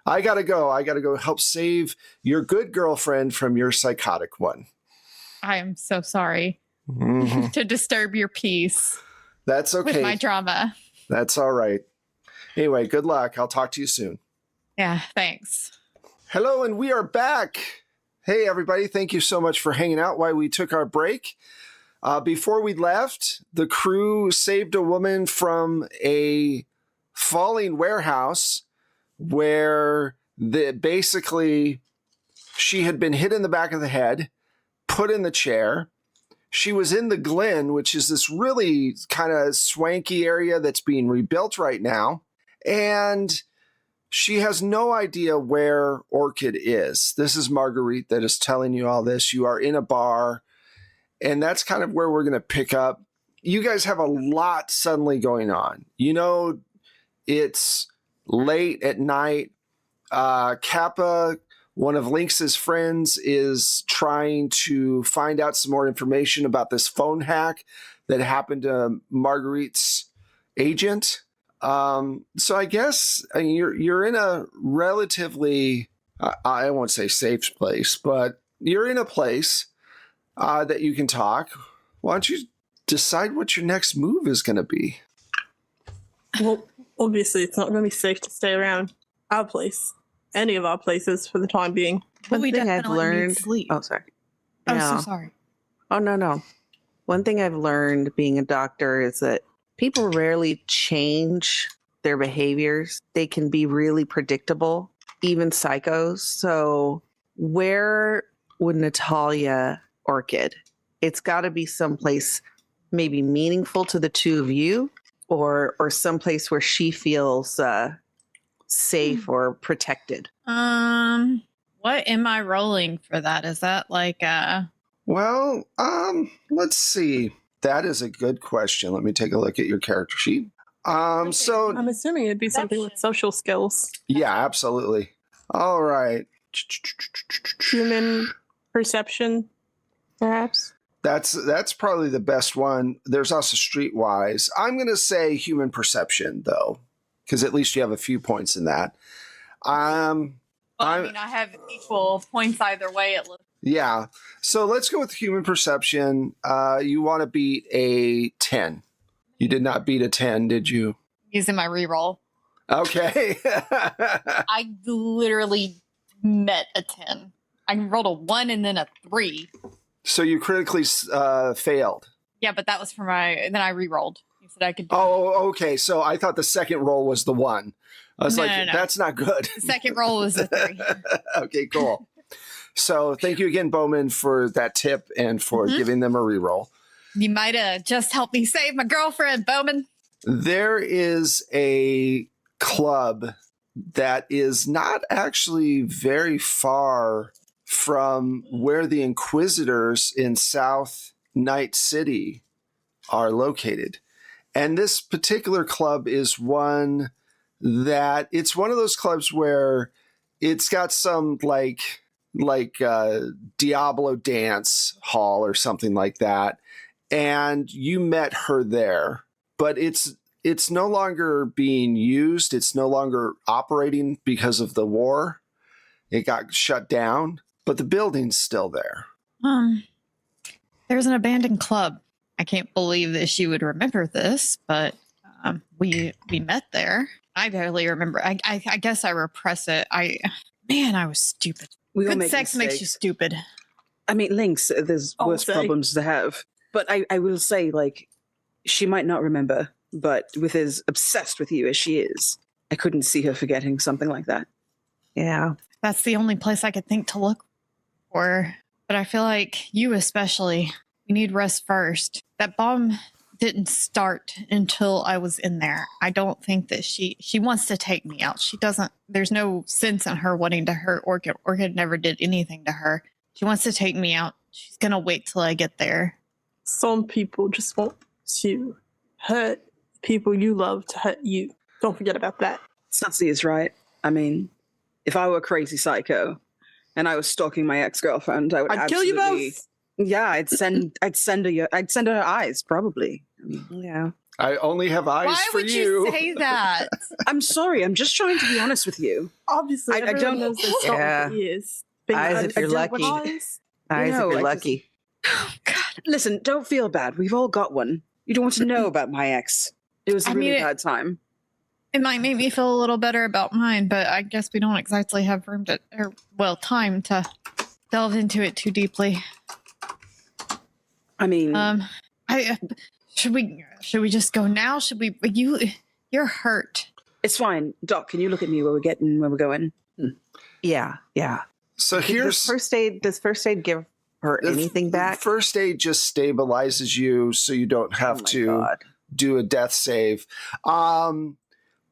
I gotta go. I gotta go help save your good girlfriend from your psychotic one. I am so sorry to disturb your peace. That's okay. With my drama. That's all right. Anyway, good luck. I'll talk to you soon. Yeah, thanks. Hello, and we are back. Hey, everybody. Thank you so much for hanging out while we took our break. Before we left, the crew saved a woman from a falling warehouse where basically she had been hit in the back of the head, put in the chair. She was in the Glen, which is this really kind of swanky area that's being rebuilt right now. And she has no idea where Orchid is. This is Marguerite that is telling you all this. You are in a bar, and that's kind of where we're going to pick up. You guys have a lot suddenly going on. It's late at night. Kappa, one of Lynx's friends, is trying to find out some more information about this phone hack that happened to Marguerite's agent. So I guess you're in a relatively, I won't say safe place, but you're in a place that you can talk. Why don't you decide what your next move is going to be? Well, obviously, it's not going to be safe to stay around our place, any of our places for the time being. One thing I've learned. Oh, sorry. I'm so sorry. Oh, no. One thing I've learned being a doctor is that people rarely change their behaviors. They can be really predictable, even psychos. So where would Natalia Orchid? It's got to be someplace maybe meaningful to the two of you, or someplace where she feels safe or protected. What am I rolling for that? Is that like Well, let's see. That is a good question. Let me take a look at your character sheet. So I'm assuming it'd be something with social skills. yeah, absolutely. All right. Human Perception, perhaps. That's probably the best one. There's also streetwise. I'm going to say human perception, though, because at least you have a few points in that. I have equal points either way. It looks. Yeah. So let's go with human perception. You want to beat a 10. You did not beat a 10, did you? Using my reroll. Okay. I literally met a 10. I rolled a 1 and then a 3. So you critically failed. Yeah, but that was for then I re-rolled. You said I could do Oh, okay. So I thought the second roll was the 1. I was No. that's not good. The second roll was a 3. Okay, cool. So thank you again, Bowman, for that tip and for giving them a reroll. You might have just helped me save my girlfriend, Bowman. There is a club that is not actually very far from where the Inquisitors in South Night City are located. And this particular club is one that it's one of those clubs where it's got some like Diablo dance hall or something like that. And you met her there, but it's no longer being used. It's no longer operating because of the war. It got shut down, but the building's still there. There's an abandoned club. I can't believe that she would remember this, but we met there. I barely remember. I guess I repress it. I was stupid. We all Good make sex mistakes. makes you stupid. I mean, Lynx, there's I'll worse say. problems to have. But I will say, like, she might not remember, but with as obsessed with you as she is, I couldn't see her forgetting something like that. Yeah. That's the only place I could think to look for. But I feel like you especially, you need rest first. That bomb didn't start until I was in there. I don't think that she wants to take me out. She doesn't, there's no sense in her wanting to hurt Orchid. Orchid never did anything to her. She wants to take me out. She's going to wait till I get there. Some people just want to hurt people you love to hurt you. Don't forget about that. Sutsy is right. I mean, if I were a crazy psycho and I was stalking my ex-girlfriend, I would I'd kill you both. Yeah, I'd send her eyes, probably. I mean, Yeah. I only have eyes Why for would you you. say that? I'm sorry. I'm just trying to be honest with you. Obviously, I everyone don't- knows this salt Yeah. for years. Eyes if you're lucky. Eyes. Eyes know, if you're I just- lucky. Oh, God. Listen, don't feel bad. We've all got one. You don't want to know about my ex. It was a I really mean, bad time. It might make me feel a little better about mine, but I guess we don't exactly have time to delve into it too deeply. I mean, Should we just go now? You're hurt. it's fine. Doc, can you look at me where we're going? Yeah. Yeah. So Does here's first aid give her anything back? First aid just stabilizes you so you don't have Oh my to God. do a death save.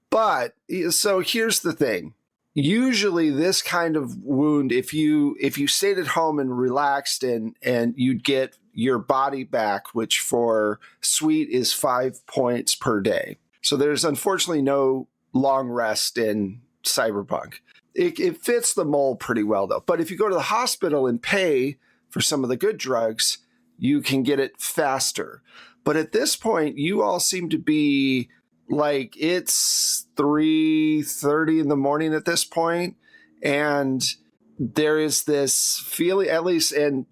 But so here's the thing. Usually this kind of wound, if you stayed at home and relaxed and you'd get your body back, which for Sweet is 5 points per day. So there's unfortunately no long rest in Cyberpunk. It fits the mold pretty well though. But if you go to the hospital and pay for some of the good drugs, you can get it faster. But at this point, you all seem to be like, it's 3:30 in the morning at this point, and there is this feeling, at least, and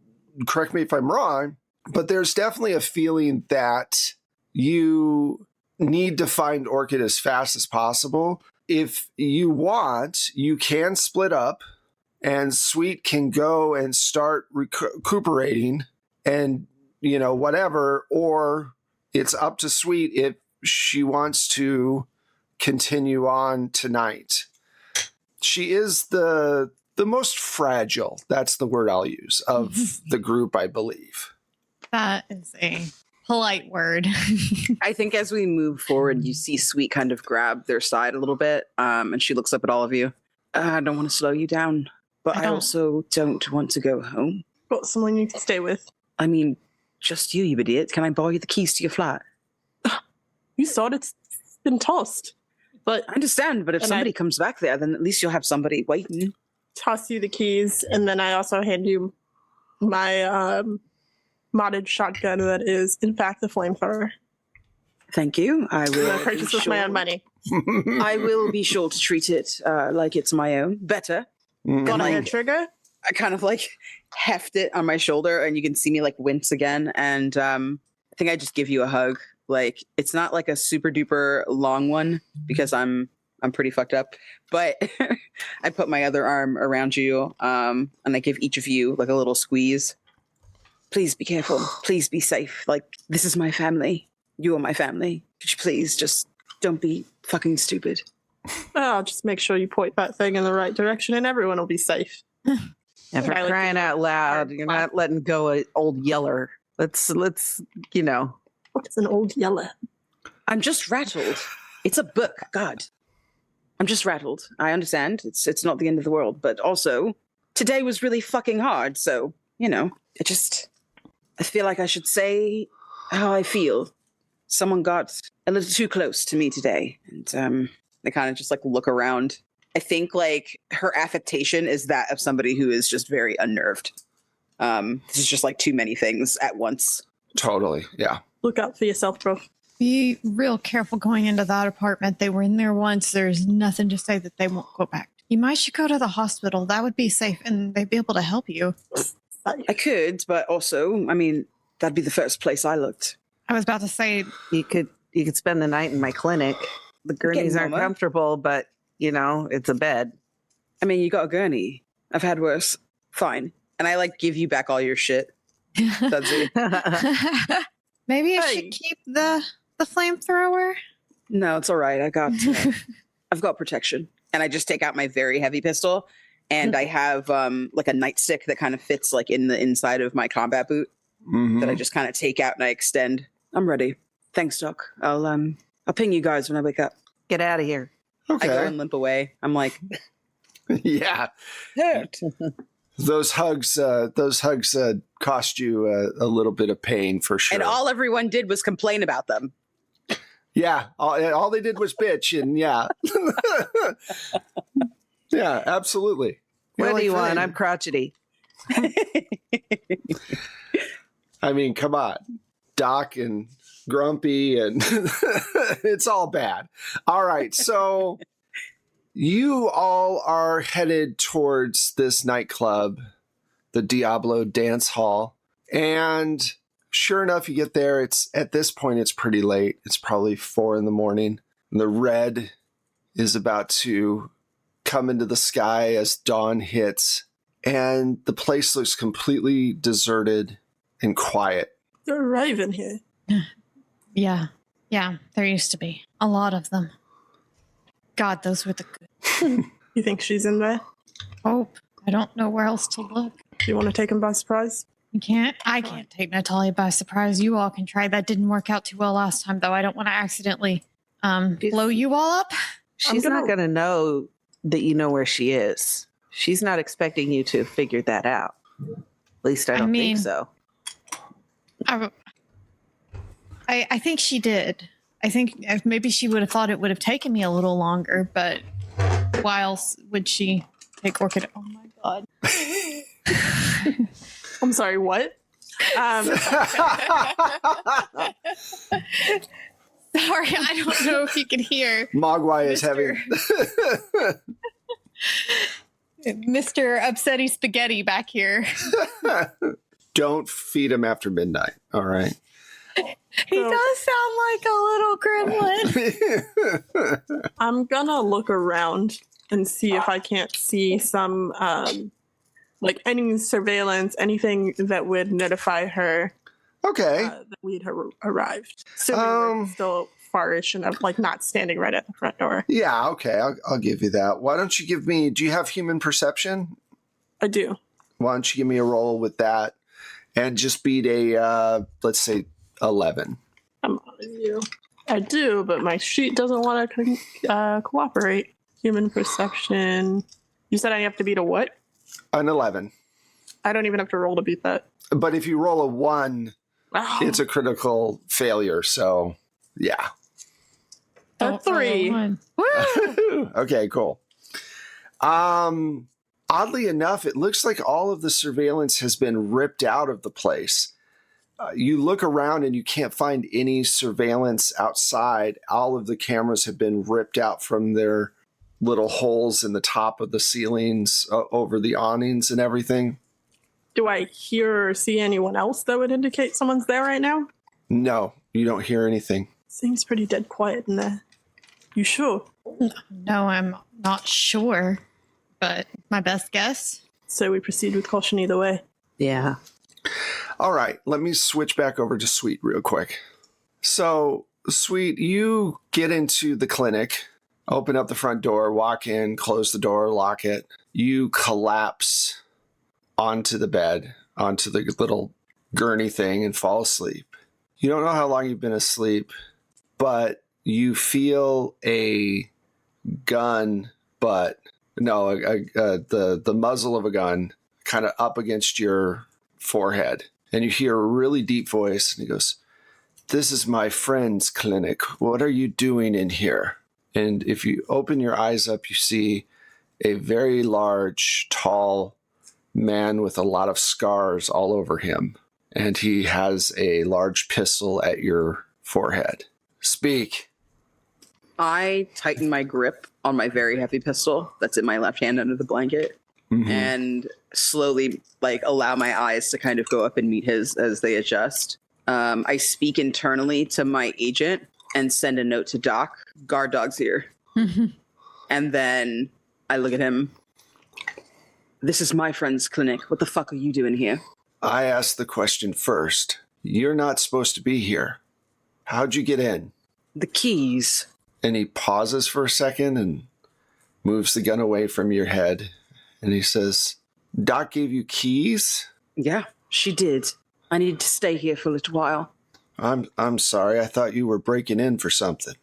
correct me if I'm wrong, but there's definitely a feeling that you need to find Orchid as fast as possible. If you want, you can split up, and Sweet can go and start recuperating and, whatever, or it's up to Sweet if she wants to continue on tonight. She is the most fragile, that's the word I'll use, of the group, I believe. That is a polite word. I think as we move forward, you see Sweet kind of grab their side a little bit, and she looks up at all of you. I don't want to slow you down, but I also don't want to go home. Got someone you can stay with. I mean, just you idiot. Can I borrow you the keys to your flat? You saw it. It's been tossed. But I understand, but if And somebody comes back there, then at least you'll have somebody waiting. toss you the keys, and then I also hand you my modded shotgun that is, in fact, the flamethrower. Thank you. I I'm will gonna purchase with my own money. I will be sure to treat it like it's my own. Better. Want like- a trigger? I kind of like heft it on my shoulder, and you can see me like wince again. And I think I just give you a hug. Like, it's not like a super duper long one because I'm pretty fucked up. But I put my other arm around you, and I give each of you like a little squeeze. Please be careful. Please be safe. Like, this is my family. You are my family. Could you please just don't be fucking stupid? I'll just make sure you point that thing in the right direction, and everyone will be safe. And for I like crying the out loud, you're not letting go of old Yeller. Let's you know. What's an old yeller? I'm just rattled. It's a book. God. I'm just rattled. I understand. It's not the end of the world, but also today was really fucking hard. So, you know, I feel like I should say how I feel. Someone got a little too close to me today. And they kind of just like look around. I think like her affectation is that of somebody who is just very unnerved. This is just like too many things at once. Totally. Yeah. Look out for yourself, bro. Be real careful going into that apartment. They were in there once. There's nothing to say that they won't go back. You might should go to the hospital. That would be safe, and they'd be able to help you. I could, but also, I mean, that'd be the first place I looked. I was about to say, You could spend the night in my clinic. The gurneys aren't Mama. comfortable, but you know, it's a bed. I mean, you got a gurney. I've had worse. Fine. And I like give you back all your shit. That's it. maybe I Hey. should keep the flamethrower. No, it's all right. I've got protection. And I just take out my very heavy pistol, and I have like a nightstick that kind of fits like in the inside of my combat boot Mhm. that I just kind of take out and I extend. I'm ready. Thanks, Doc. I'll ping you guys when I wake up. Get out of here. I go Okay. and limp away. I'm like, Yeah. hurt. Those hugs cost you a little bit of pain for sure. And all everyone did was complain about them. Yeah, all they did was bitch, and yeah, yeah, absolutely. What do you like, want? "Hey." I'm crotchety. I mean, come on, Doc and Grumpy, and it's all bad. All right, so you all are headed towards this nightclub, the Diablo Dance Hall, and sure enough, you get there. It's at this point, it's pretty late. It's probably 4 a.m. The red is about to come into the sky as dawn hits, and the place looks completely deserted and quiet. They're arriving here. Yeah, there used to be a lot of them. God, those were the good. You think she's in there? Hope. I don't know where else to look. Do you want to take him by surprise? I can't take Natalia by surprise. You all can try. That didn't work out too well last time, though. I don't want to accidentally blow you all up. She's not going to know that you know where she is. She's not expecting you to figure that out. At least I don't mean- think so. I think she did. I think maybe she would have thought it would have taken me a little longer, but why else would she take Orchid? Oh my god. I'm sorry, what? Sorry, I don't know if you can hear. Mogwai is having. Mr. Upsetty Spaghetti back here. Don't feed him after midnight. All right. He does sound like a little gremlin. I'm gonna look around and see if I can't see some, like any surveillance, anything that would notify her Okay. that we'd arrived. So we're still farish and like not standing right at the front door. Yeah. Okay. I'll give you that. Why don't you give me? Do you have human perception? I do. Why don't you give me a roll with that, and just beat a let's say 11. I'm on you. I do, but my sheet doesn't want to cooperate. Human perception. You said I have to beat a what? An 11. I don't even have to roll to beat that. But if you roll a 1, Wow. it's a critical failure. So yeah. A 3. Woo! Okay. Cool. Oddly enough, it looks like all of the surveillance has been ripped out of the place. You look around and you can't find any surveillance outside. All of the cameras have been ripped out from their little holes in the top of the ceilings over the awnings and everything. Do I hear or see anyone else that would indicate someone's there right now? No, you don't hear anything. Seems pretty dead quiet in there. You sure? No, I'm not sure, but my best guess. So we proceed with caution either way. Yeah. All right, let me switch back over to Sweet real quick. So, Sweet, you get into the clinic, open up the front door, walk in, close the door, lock it. You collapse onto the bed, onto the little gurney thing, and fall asleep. You don't know how long you've been asleep, but you feel a gun butt, the muzzle of a gun kind of up against your forehead. And you hear a really deep voice, and he goes, "This is my friend's clinic. What are you doing in here?" And if you open your eyes up, you see a very large, tall man with a lot of scars all over him. And he has a large pistol at your forehead. Speak. I tighten my grip on my very heavy pistol that's in my left hand under the blanket, and slowly allow my eyes to kind of go up and meet his as they adjust. I speak internally to my agent and send a note to Doc. Guard dog's here. And then I look at him. "This is my friend's clinic. What the fuck are you doing here?" I asked the question first. You're not supposed to be here. How'd you get in? "The keys." And he pauses for a second and moves the gun away from your head. And he says, "Doc gave you keys?" "Yeah, she did. I needed to stay here for a little while." I'm sorry. I thought you were breaking in for something.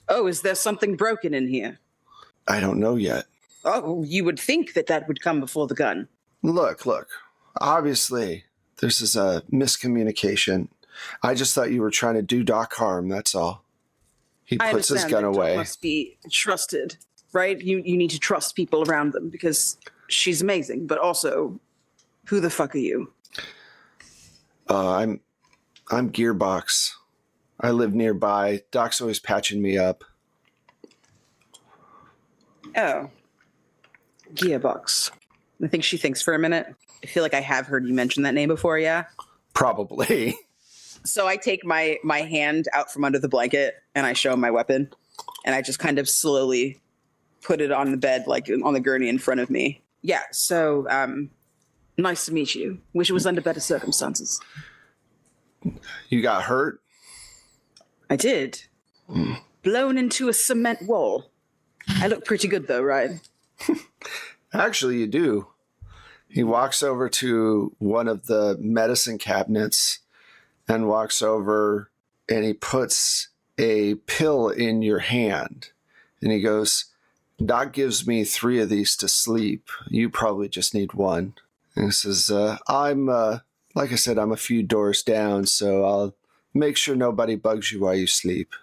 "Oh, is there something broken in here?" I don't know yet. "Oh, you would think that would come before the gun." Look. Obviously, this is a miscommunication. I just thought you were trying to do Doc harm, that's all. He puts his gun away. Doc must be trusted, right? You need to trust people around them because she's amazing, but also, who the fuck are you? I'm Gearbox. I live nearby. Doc's always patching me up. Oh. Gearbox. I think she thinks for a minute. I feel like I have heard you mention that name before, yeah? Probably. So I take my hand out from under the blanket and I show him my weapon. And I just kind of slowly put it on the bed, on the gurney in front of me. Yeah, so nice to meet you. Wish it was under better circumstances. You got hurt? I did. Blown into a cement wall. I look pretty good though, right? Actually, you do. He walks over to one of the medicine cabinets and walks over and he puts a pill in your hand. And he goes, "Doc gives me 3 of these to sleep. You probably just need 1. And he says, like I said, I'm a few doors down, so I'll make sure nobody bugs you while you sleep."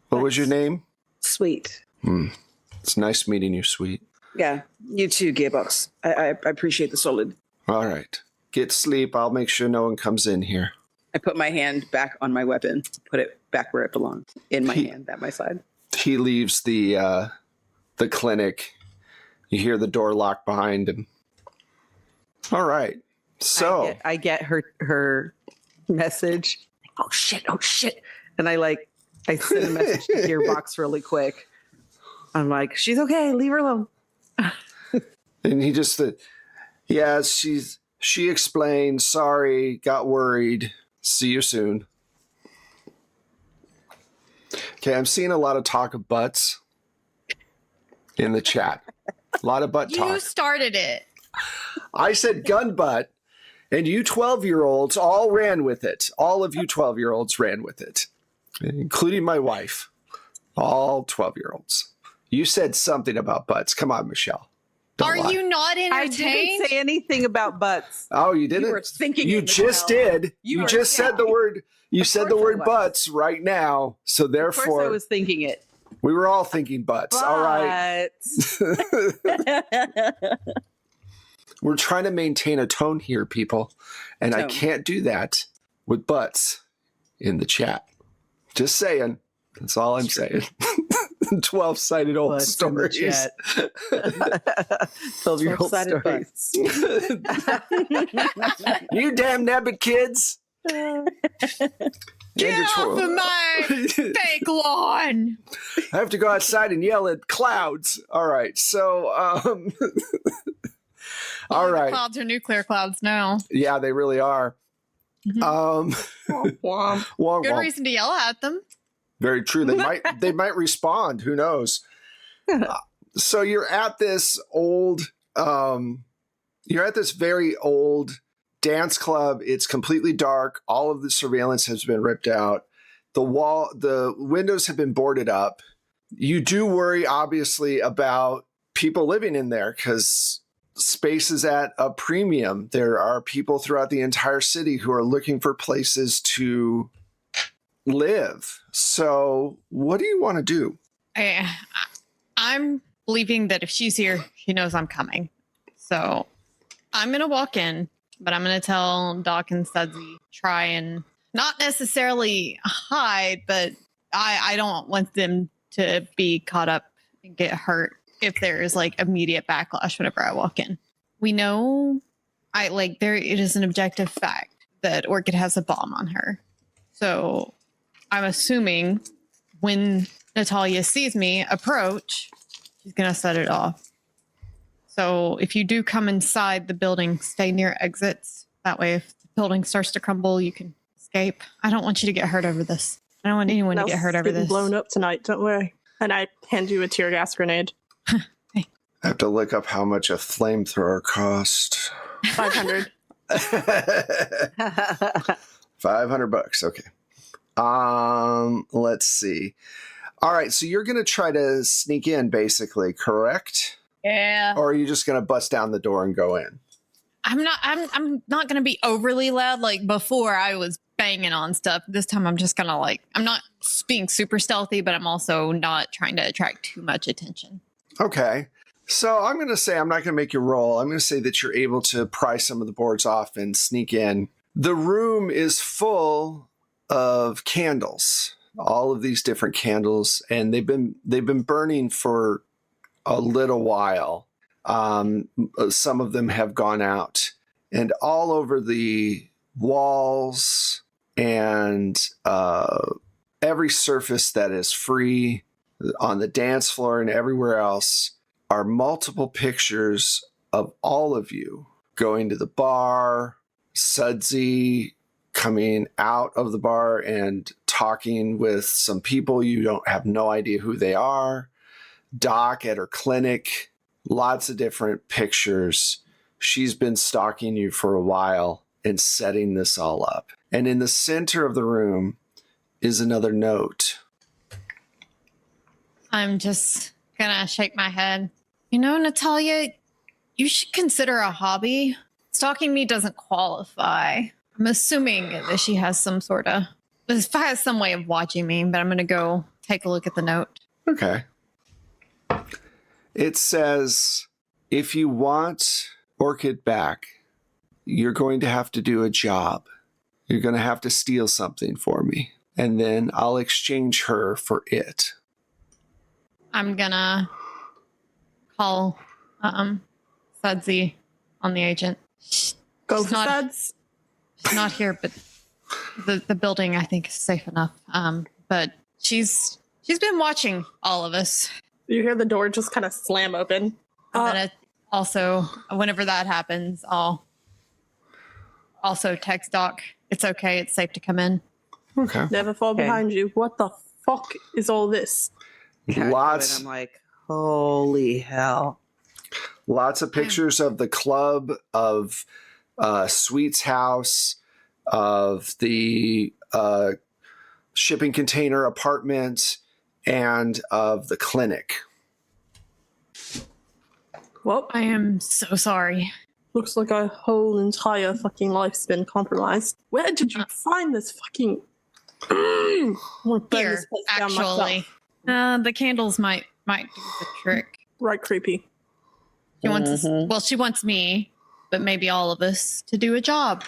What was your name? Sweet. It's nice meeting you, Sweet. Yeah, you too, Gearbox. I appreciate the solid. All right. Get sleep. I'll make sure no one comes in here. I put my hand back on my weapon, put it back where it belongs, in my hand, at my side. He leaves the clinic. You hear the door lock behind him. All right. So I get her message. Oh shit. And I send a message to Gearbox really quick. I'm like, "She's okay. Leave her alone." and he just said, "Yeah, she explained. Sorry, got worried. See you soon." Okay, I'm seeing a lot of talk of butts in the chat. A lot of butt talk. You started it. I said gun butt, and you 12-year-olds all ran with it. All of you 12-year-olds ran with it, including my wife. All 12-year-olds. You said something about butts. Come on, Michelle. Don't lie. Are you not I entertained? didn't say anything about butts. Oh, you didn't? You were thinking You it, just Michelle. did. You You were- just said the word. You said the course I word was. butts right now. So Of course I therefore, was thinking it. We were all thinking butts. All right. We're trying to maintain a tone here, people. And I Tone. can't do that with butts in the chat. Just saying. That's all I'm saying. 12-sided old Butts in the stories. chat. 12-year-old Short-sighted stories. You damn nabbit kids. Get off of my fake lawn. I have to go outside and yell at clouds. All right. So, all The right. clouds are nuclear clouds now. Yeah, they really are. Womp. Womp, Good womp. reason to yell at them. Very true. They might respond. Who knows? So you're at this very old dance club. It's completely dark. All of the surveillance has been ripped out. The windows have been boarded up. You do worry, obviously, about people living in there because space is at a premium. There are people throughout the entire city who are looking for places to live. So what do you want to do? I'm believing that if she's here, she knows I'm coming. So I'm going to walk in, but I'm going to tell Doc and Sudsy, try and not necessarily hide, but I don't want them to be caught up and get hurt if there is like immediate backlash whenever I walk in. We know it is an objective fact that Orchid has a bomb on her. So I'm assuming when Natalia sees me approach, she's going to set it off. So if you do come inside the building, stay near exits. That way, if the building starts to crumble, you can escape. I don't want you to get hurt over this. I don't want anyone to get hurt over this. Blown up tonight, don't worry. And I hand you a tear gas grenade. I have to look up how much a flamethrower cost. 500. $500. Okay. Let's see. All right. So you're going to try to sneak in, basically, correct? Yeah. Or are you just going to bust down the door and go in? I'm not going to be overly loud. Like before I was banging on stuff. This time I'm just going to I'm not being super stealthy, but I'm also not trying to attract too much attention. Okay. So I'm going to say, I'm not going to make you roll. I'm going to say that you're able to pry some of the boards off and sneak in. The room is full of candles, all of these different candles, and they've been burning for a little while. Some of them have gone out, and all over the walls and every surface that is free on the dance floor and everywhere else are multiple pictures of all of you going to the bar, Sudsy coming out of the bar and talking with some people you don't have no idea who they are, Doc at her clinic, lots of different pictures. She's been stalking you for a while and setting this all up. And in the center of the room is another note. I'm just gonna shake my head. You know, Natalia, you should consider a hobby. Stalking me doesn't qualify. I'm assuming that she has some way of watching me, but I'm gonna go take a look at the note. Okay. It says, if you want Orchid back, you're going to have to do a job. You're going to have to steal something for me, and then I'll exchange her for it. I'm gonna call Sudsy on the agent. Go She's for not- Suds. She's not here, but the building I think is safe enough. But she's been watching all of us. You hear the door just kind of slam open. I'm gonna also, whenever that happens, I'll also text Doc. It's okay. It's safe to come in. Okay. Never fall Okay. behind you. What the fuck is all this? Lots. I'm like, holy hell. Lots of pictures of the club, of Sweet's house, of the shipping container apartment, and of the clinic. Well, I am so sorry. looks like our whole entire fucking life's been compromised. Where did you find this fucking... I want to burn Here, this place down actually. myself. The candles might do the trick. Right, creepy. She wants us, well, she wants me, but maybe all of us to do a job.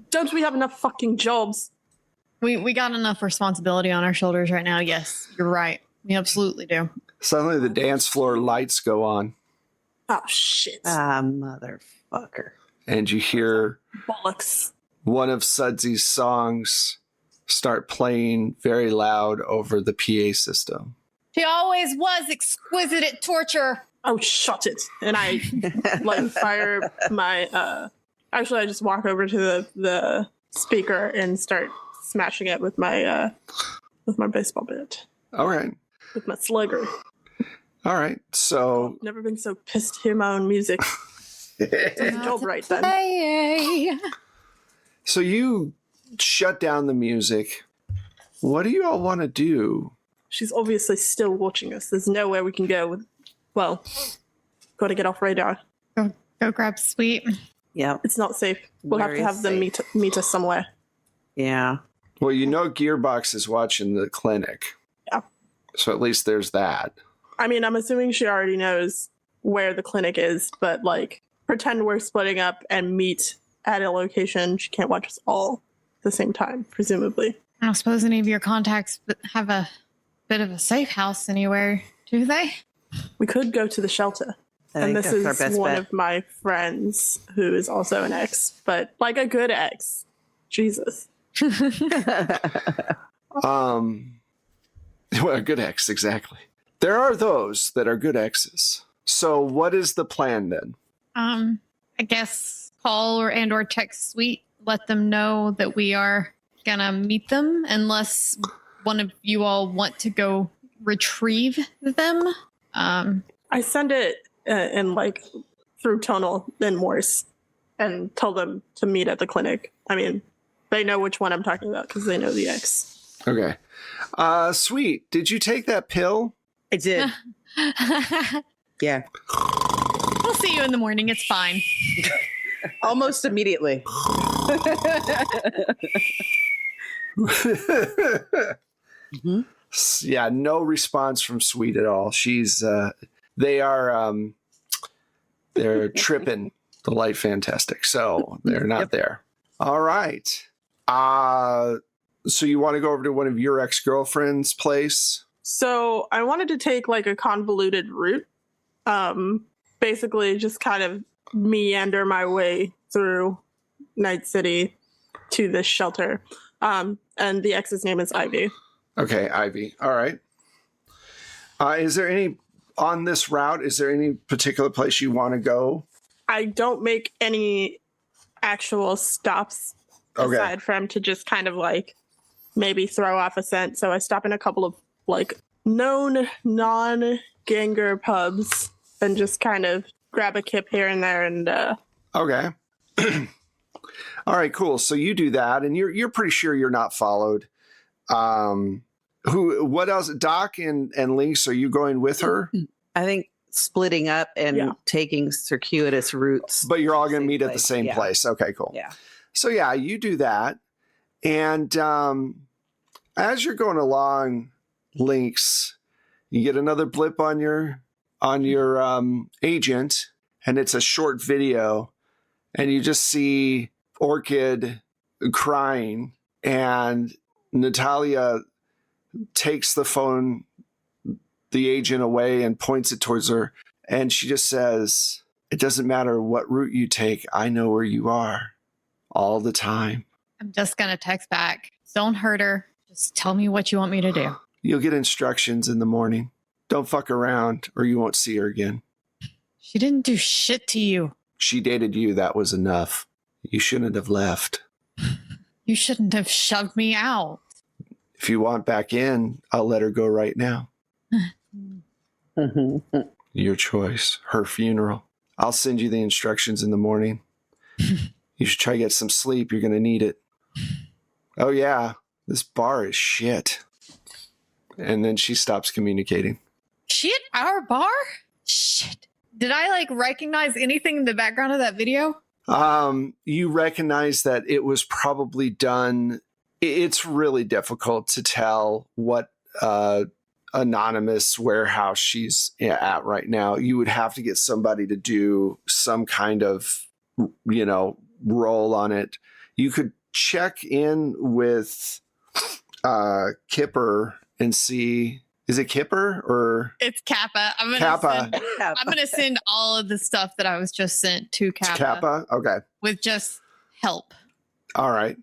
Don't we have enough fucking jobs? We got enough responsibility on our shoulders right now. Yes, you're right. We absolutely do. Suddenly the dance floor lights go on Oh, shit. Ah, motherfucker. and you hear Bollocks. one of Sudsy's songs start playing very loud over the PA system. She always was exquisite at torture. Oh, shut it. And I, fire my, actually, I just walk over to the speaker and start smashing it with my baseball bat. All right. With my slugger. All right. So Never been so pissed to hear my own music. It's a job right then. Hey. So you shut down the music. What do you all want to do? She's obviously still watching us. There's nowhere we can go. Well, got to get off radar. Go grab Sweet. Yep. It's not safe. We'll have Where to is have them meet us somewhere. Yeah. Well, you know Gearbox is watching the clinic. Yeah. So at least there's that. I mean, I'm assuming she already knows where the clinic is, but pretend we're splitting up and meet at a location. She can't watch us all at the same time, presumably. I don't suppose any of your contacts have a bit of a safe house anywhere, do they? We could go to the shelter. And this is one of my friends who is also an ex, but a good ex. Jesus. Well, a good ex, exactly. There are those that are good exes. So what is the plan then? I guess call or text Sweet, let them know that we are gonna meet them unless one of you all want to go retrieve them. I send it in through tonal in Morse and tell them to meet at the clinic. I mean, they know which one I'm talking about because they know the ex. Okay. Sweet. Did you take that pill? I did. Yeah. We'll see you in the morning. It's fine. Almost immediately. Yeah, no response from Sweet at all. She's they're tripping the light fantastic. So they're not there. All right. So you want to go over to one of your ex-girlfriend's place? So I wanted to take a convoluted route. Basically just kind of meander my way through Night City to this shelter. And the ex's name is Ivy. Okay, Ivy. All right. Is there any on this route? Is there any particular place you want to go? I don't make any actual stops aside from to just kind of maybe throw off a scent. So I stop in a couple of known non-ganger pubs and just kind of grab a kip here and there and Okay. All right, cool. So you do that, and you're pretty sure you're not followed. What else? Doc and Lynx, are you going with her? I think splitting up and taking circuitous routes. But you're all going to meet at the same place. Okay, cool. Yeah. So yeah, you do that, and as you're going along, Lynx, you get another blip on your agent, and it's a short video, and you just see Orchid crying, and Natalia takes the phone, the agent away and points it towards her, and she just says, "It doesn't matter what route you take, I know where you are all the time." I'm just gonna text back. Don't hurt her. Just tell me what you want me to do. You'll get instructions in the morning. Don't fuck around or you won't see her again. She didn't do shit to you. She dated you. That was enough. You shouldn't have left. You shouldn't have shoved me out. If you want back in, I'll let her go right now. Your choice. Her funeral. I'll send you the instructions in the morning. You should try to get some sleep. You're going to need it. Oh, yeah. This bar is shit. And then she stops communicating. She at our bar? Shit. Did I recognize anything in the background of that video? You recognize that it was probably done. It's really difficult to tell what anonymous warehouse she's at right now. You would have to get somebody to do some kind of, roll on it. You could check in with Kipper and see. Is it Kipper or It's Kappa. I'm gonna send all of the stuff that I was just sent to Kappa. Kappa? Okay. With just help. All right.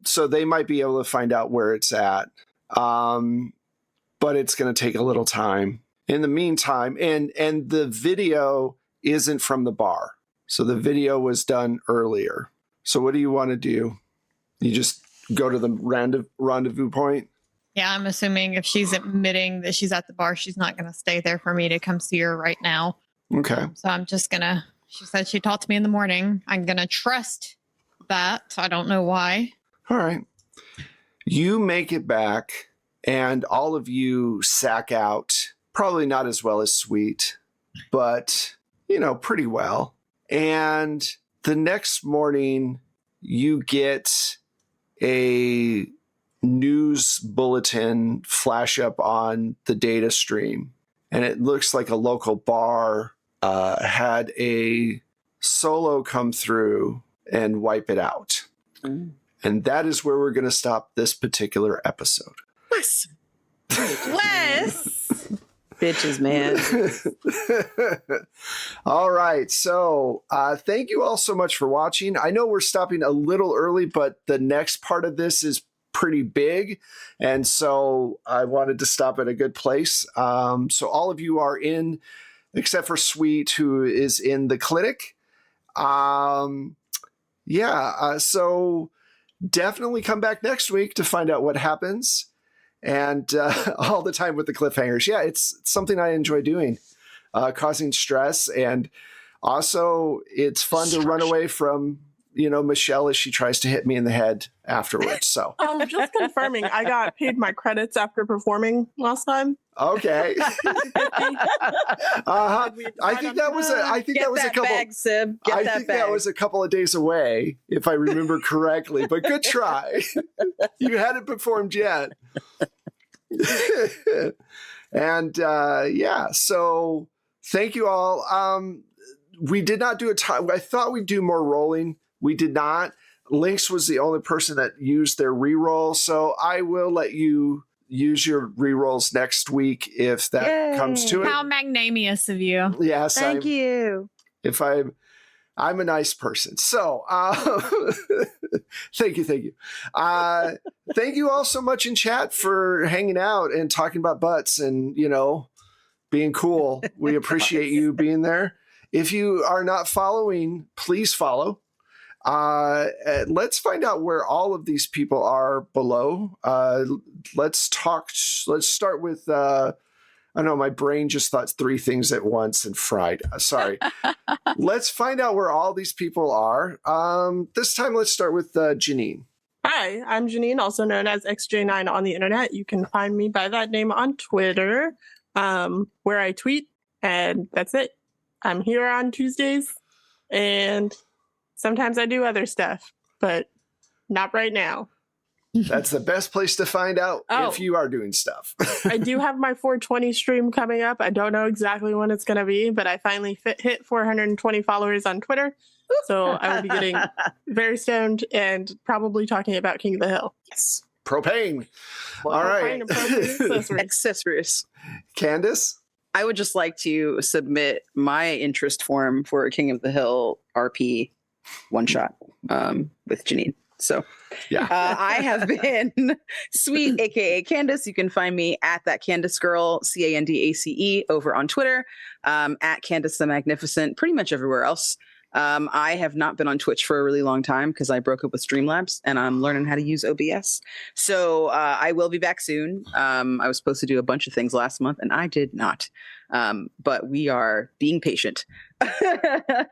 So they might be able to find out where it's at. But it's going to take a little time. In the meantime, and the video isn't from the bar. So the video was done earlier. So what do you want to do? You just go to the rendezvous point? Yeah, I'm assuming if she's admitting that she's at the bar, she's not going to stay there for me to come see her right now. Okay. So I'm just going to, she said she talked to me in the morning. I'm going to trust that. I don't know why. All right. You make it back and all of you sack out, probably not as well as Sweet, but, pretty well. And the next morning you get a news bulletin flash up on the data stream, and it looks like a local bar had a solo come through and wipe it out. And that is where we're going to stop this particular episode. Wes. Bitches, man. All right. So thank you all so much for watching. I know we're stopping a little early, but the next part of this is pretty big. And so I wanted to stop at a good place. So all of you are in, except for Sweet, who is in the clinic. So definitely come back next week to find out what happens. And all the time with the cliffhangers. Yeah, it's something I enjoy doing, causing stress. And also it's fun to run away from, Michelle as she tries to hit me in the head afterwards. So Just confirming, I got paid my credits after performing last time. okay. I think that was a couple. Bag, Sib. Get that bag. That was a couple of days away, if I remember correctly. But good try. You hadn't performed yet. And so thank you all. We did not do a time. I thought we'd do more rolling. We did not. Lynx was the only person that used their reroll, so I will let you use your rerolls next week if that comes to it. How magnanimous of you. Yes, Thank you. If I'm a nice person, so thank you. Thank you all so much in chat for hanging out and talking about butts and being cool. We appreciate you being there. If you are not following, please follow. Let's find out where all of these people are below. Let's start with, I know my brain just thought three things at once and fried. Sorry. Let's find out where all these people are. This time, let's start with Janine. Hi, I'm Janine, also known as XJ9 on the internet. You can find me by that name on Twitter, where I tweet, and that's it. I'm here on Tuesdays, and sometimes I do other stuff, but not right now. That's the best place to find out if you are doing stuff. I do have my 420 stream coming up. I don't know exactly when it's going to be, but I finally hit 420 followers on Twitter. So I will be getting very stoned and probably talking about King of the Hill. Yes. Propane. All right. Accessories. Candace? I would just like to submit my interest form for a King of the Hill RP one shot with Janine. So yeah, I have been Sweet, aka Candace. You can find me at that Candace Girl, CANDACE, over on Twitter, at Candace the Magnificent, pretty much everywhere else. I have not been on Twitch for a really long time because I broke up with Streamlabs and I'm learning how to use OBS. So I will be back soon. I was supposed to do a bunch of things last month and I did not. But we are being patient. I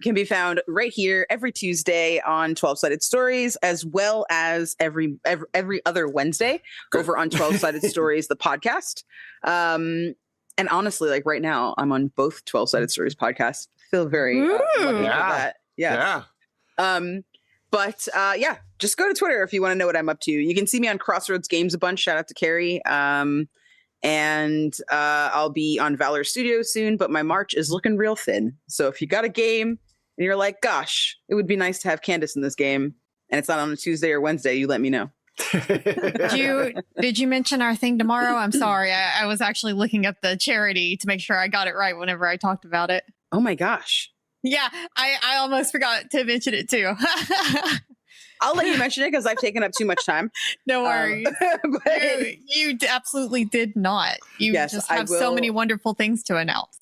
can be found right here every Tuesday on 12-Sided Stories, as well as every other Wednesday over on 12-Sided Stories, the podcast. And honestly, like right now, I'm on both 12-Sided Stories podcasts. Feel very lucky for that. Yeah. Yeah. But just go to Twitter if you want to know what I'm up to. You can see me on Crossroads Games a bunch. Shout out to Carrie. And I'll be on Valor Studios soon, but my March is looking real thin. So if you got a game and you're like, gosh, it would be nice to have Candace in this game, and it's not on a Tuesday or Wednesday, you let me know. Did you mention our thing tomorrow? I'm sorry. I was actually looking up the charity to make sure I got it right whenever I talked about it. Oh my gosh. Yeah, I almost forgot to mention it too. I'll let you mention it because I've taken up too much time. No worries. But- You absolutely did not. You Yes, just I have so will- many wonderful things to announce.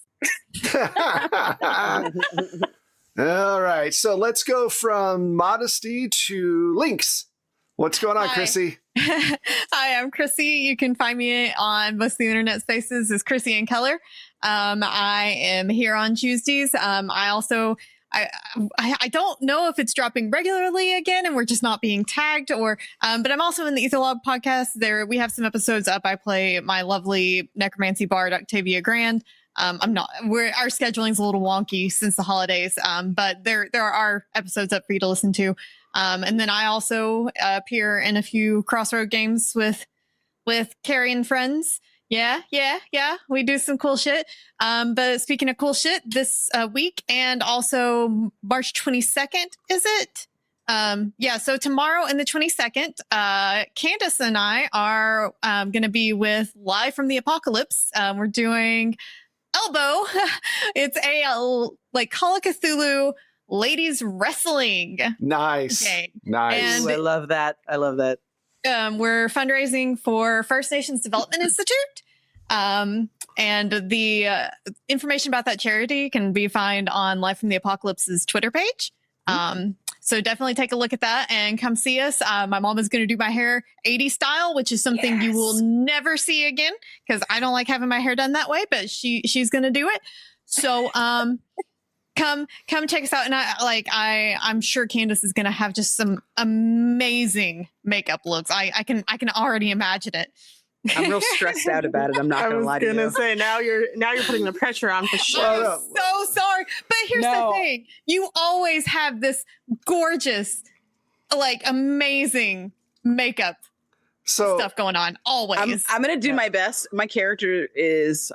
All right. So let's go from modesty to Lynx. What's going on, Hi. Chrissy? Hi, I'm Chrissy. You can find me on most of the internet spaces as Chrissy and Keller. I am here on Tuesdays. I also I don't know if it's dropping regularly again and we're just not being tagged, or but I'm also in the Etherlog podcast. There we have some episodes up. I play my lovely necromancy bard Octavia Grand. Our scheduling's a little wonky since the holidays, but there are episodes up for you to listen to. And then I also appear in a few Crossroad games with Carrie and friends. Yeah. We do some cool shit. But speaking of cool shit, this week and also March 22nd, is it? So tomorrow and the 22nd, Candace and I are going to be with Live from the Apocalypse. We're doing Elbow. It's a like Call of Cthulhu ladies wrestling. Nice. Okay. Nice. And- Ooh, I love that. We're fundraising for First Nations Development Institute. And the information about that charity can be found on Live from the Apocalypse's Twitter page. So definitely take a look at that and come see us. My mom is going to do my hair 80s style, which is something you will never see again because I don't like having my hair done that way, but she's going to do it. So, come check us out. And I'm sure Candace is going to have just some amazing makeup looks. I can already imagine it. I'm real stressed out about it. I'm not I going to was lie to gonna you. say now you're putting the pressure on for sure. Well, I'm so sorry. But here's the thing. You always have this gorgeous, like amazing makeup stuff going on. Always. I'm going to do my best. My character is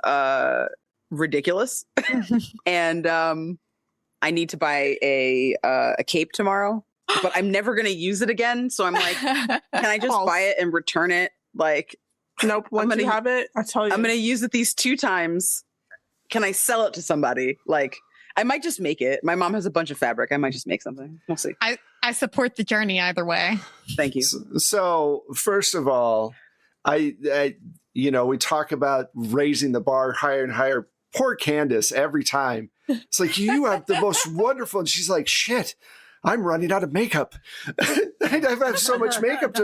ridiculous. And I need to buy a cape tomorrow, but I'm never going to use it again. So I'm like, can I just buy it and return it? Like, Nope. Once you have it, I tell you. I'm going to use it these 2 times. Can I sell it to somebody? Like, I might just make it. My mom has a bunch of fabric. I might just make something. We'll see. I support the journey either way. Thank you. So first of all, I we talk about raising the bar higher and higher. Poor Candace every time. It's like, you have the most wonderful. And she's like, shit, I'm running out of makeup. I have so much makeup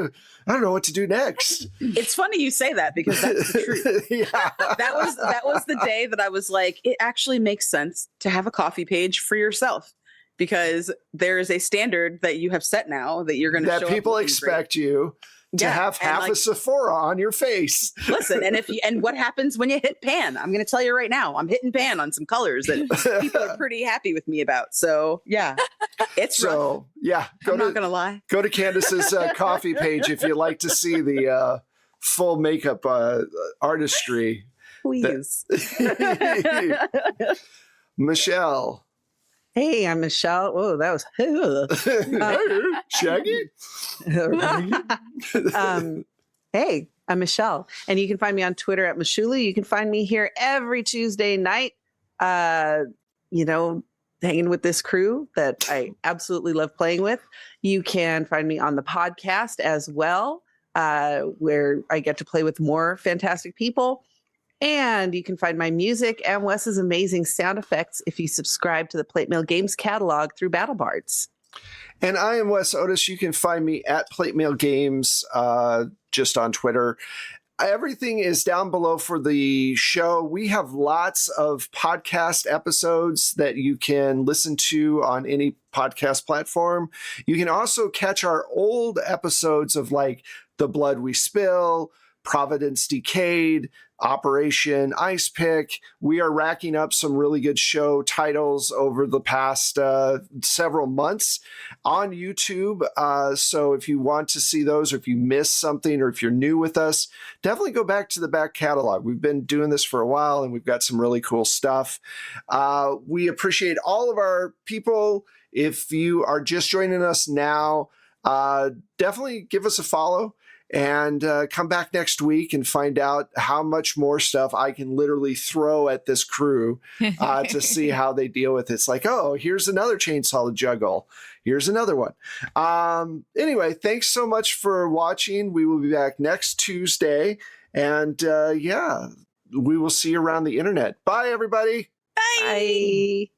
I don't know what to do next. It's funny you say that because that's the truth. Yeah. That was the day that I was like, it actually makes sense to have a coffee page for yourself because there is a standard that you have set now that you're going to show That people up looking expect you to have half a Sephora on your face. Listen, and what happens when you hit pan? I'm going to tell you right now. I'm hitting pan on some colors that people are pretty happy with me about. So yeah, it's rough. So yeah, I'm not going to lie. Go to Candace's coffee page if you'd like to see the full makeup artistry. Please. Michelle. Hey, I'm Michelle. Oh, that was Shaggy. Hey, I'm Michelle, and you can find me on Twitter at Mashula. You can find me here every Tuesday night. Hanging with this crew that I absolutely love playing with. You can find me on the podcast as well, where I get to play with more fantastic people. And you can find my music and Wes's amazing sound effects if you subscribe to the Plate Mail Games catalog through BattleBards. And I am Wes Otis. You can find me at Plate Mail Games, just on Twitter. Everything is down below for the show. We have lots of podcast episodes that you can listen to on any podcast platform. You can also catch our old episodes of like The Blood We Spill, Providence Decayed, Operation Ice Pick. We are racking up some really good show titles over the past several months on YouTube. So if you want to see those, or if you missed something, or if you're new with us, definitely go back to the back catalog. We've been doing this for a while, and we've got some really cool stuff. We appreciate all of our people. If you are just joining us now, definitely give us a follow. And come back next week and find out how much more stuff I can literally throw at this crew to see how they deal with it. It's like, oh, here's another chainsaw to juggle. Here's another one. Anyway, thanks so much for watching. We will be back next Tuesday. And we will see you around the internet. Bye, everybody. Bye.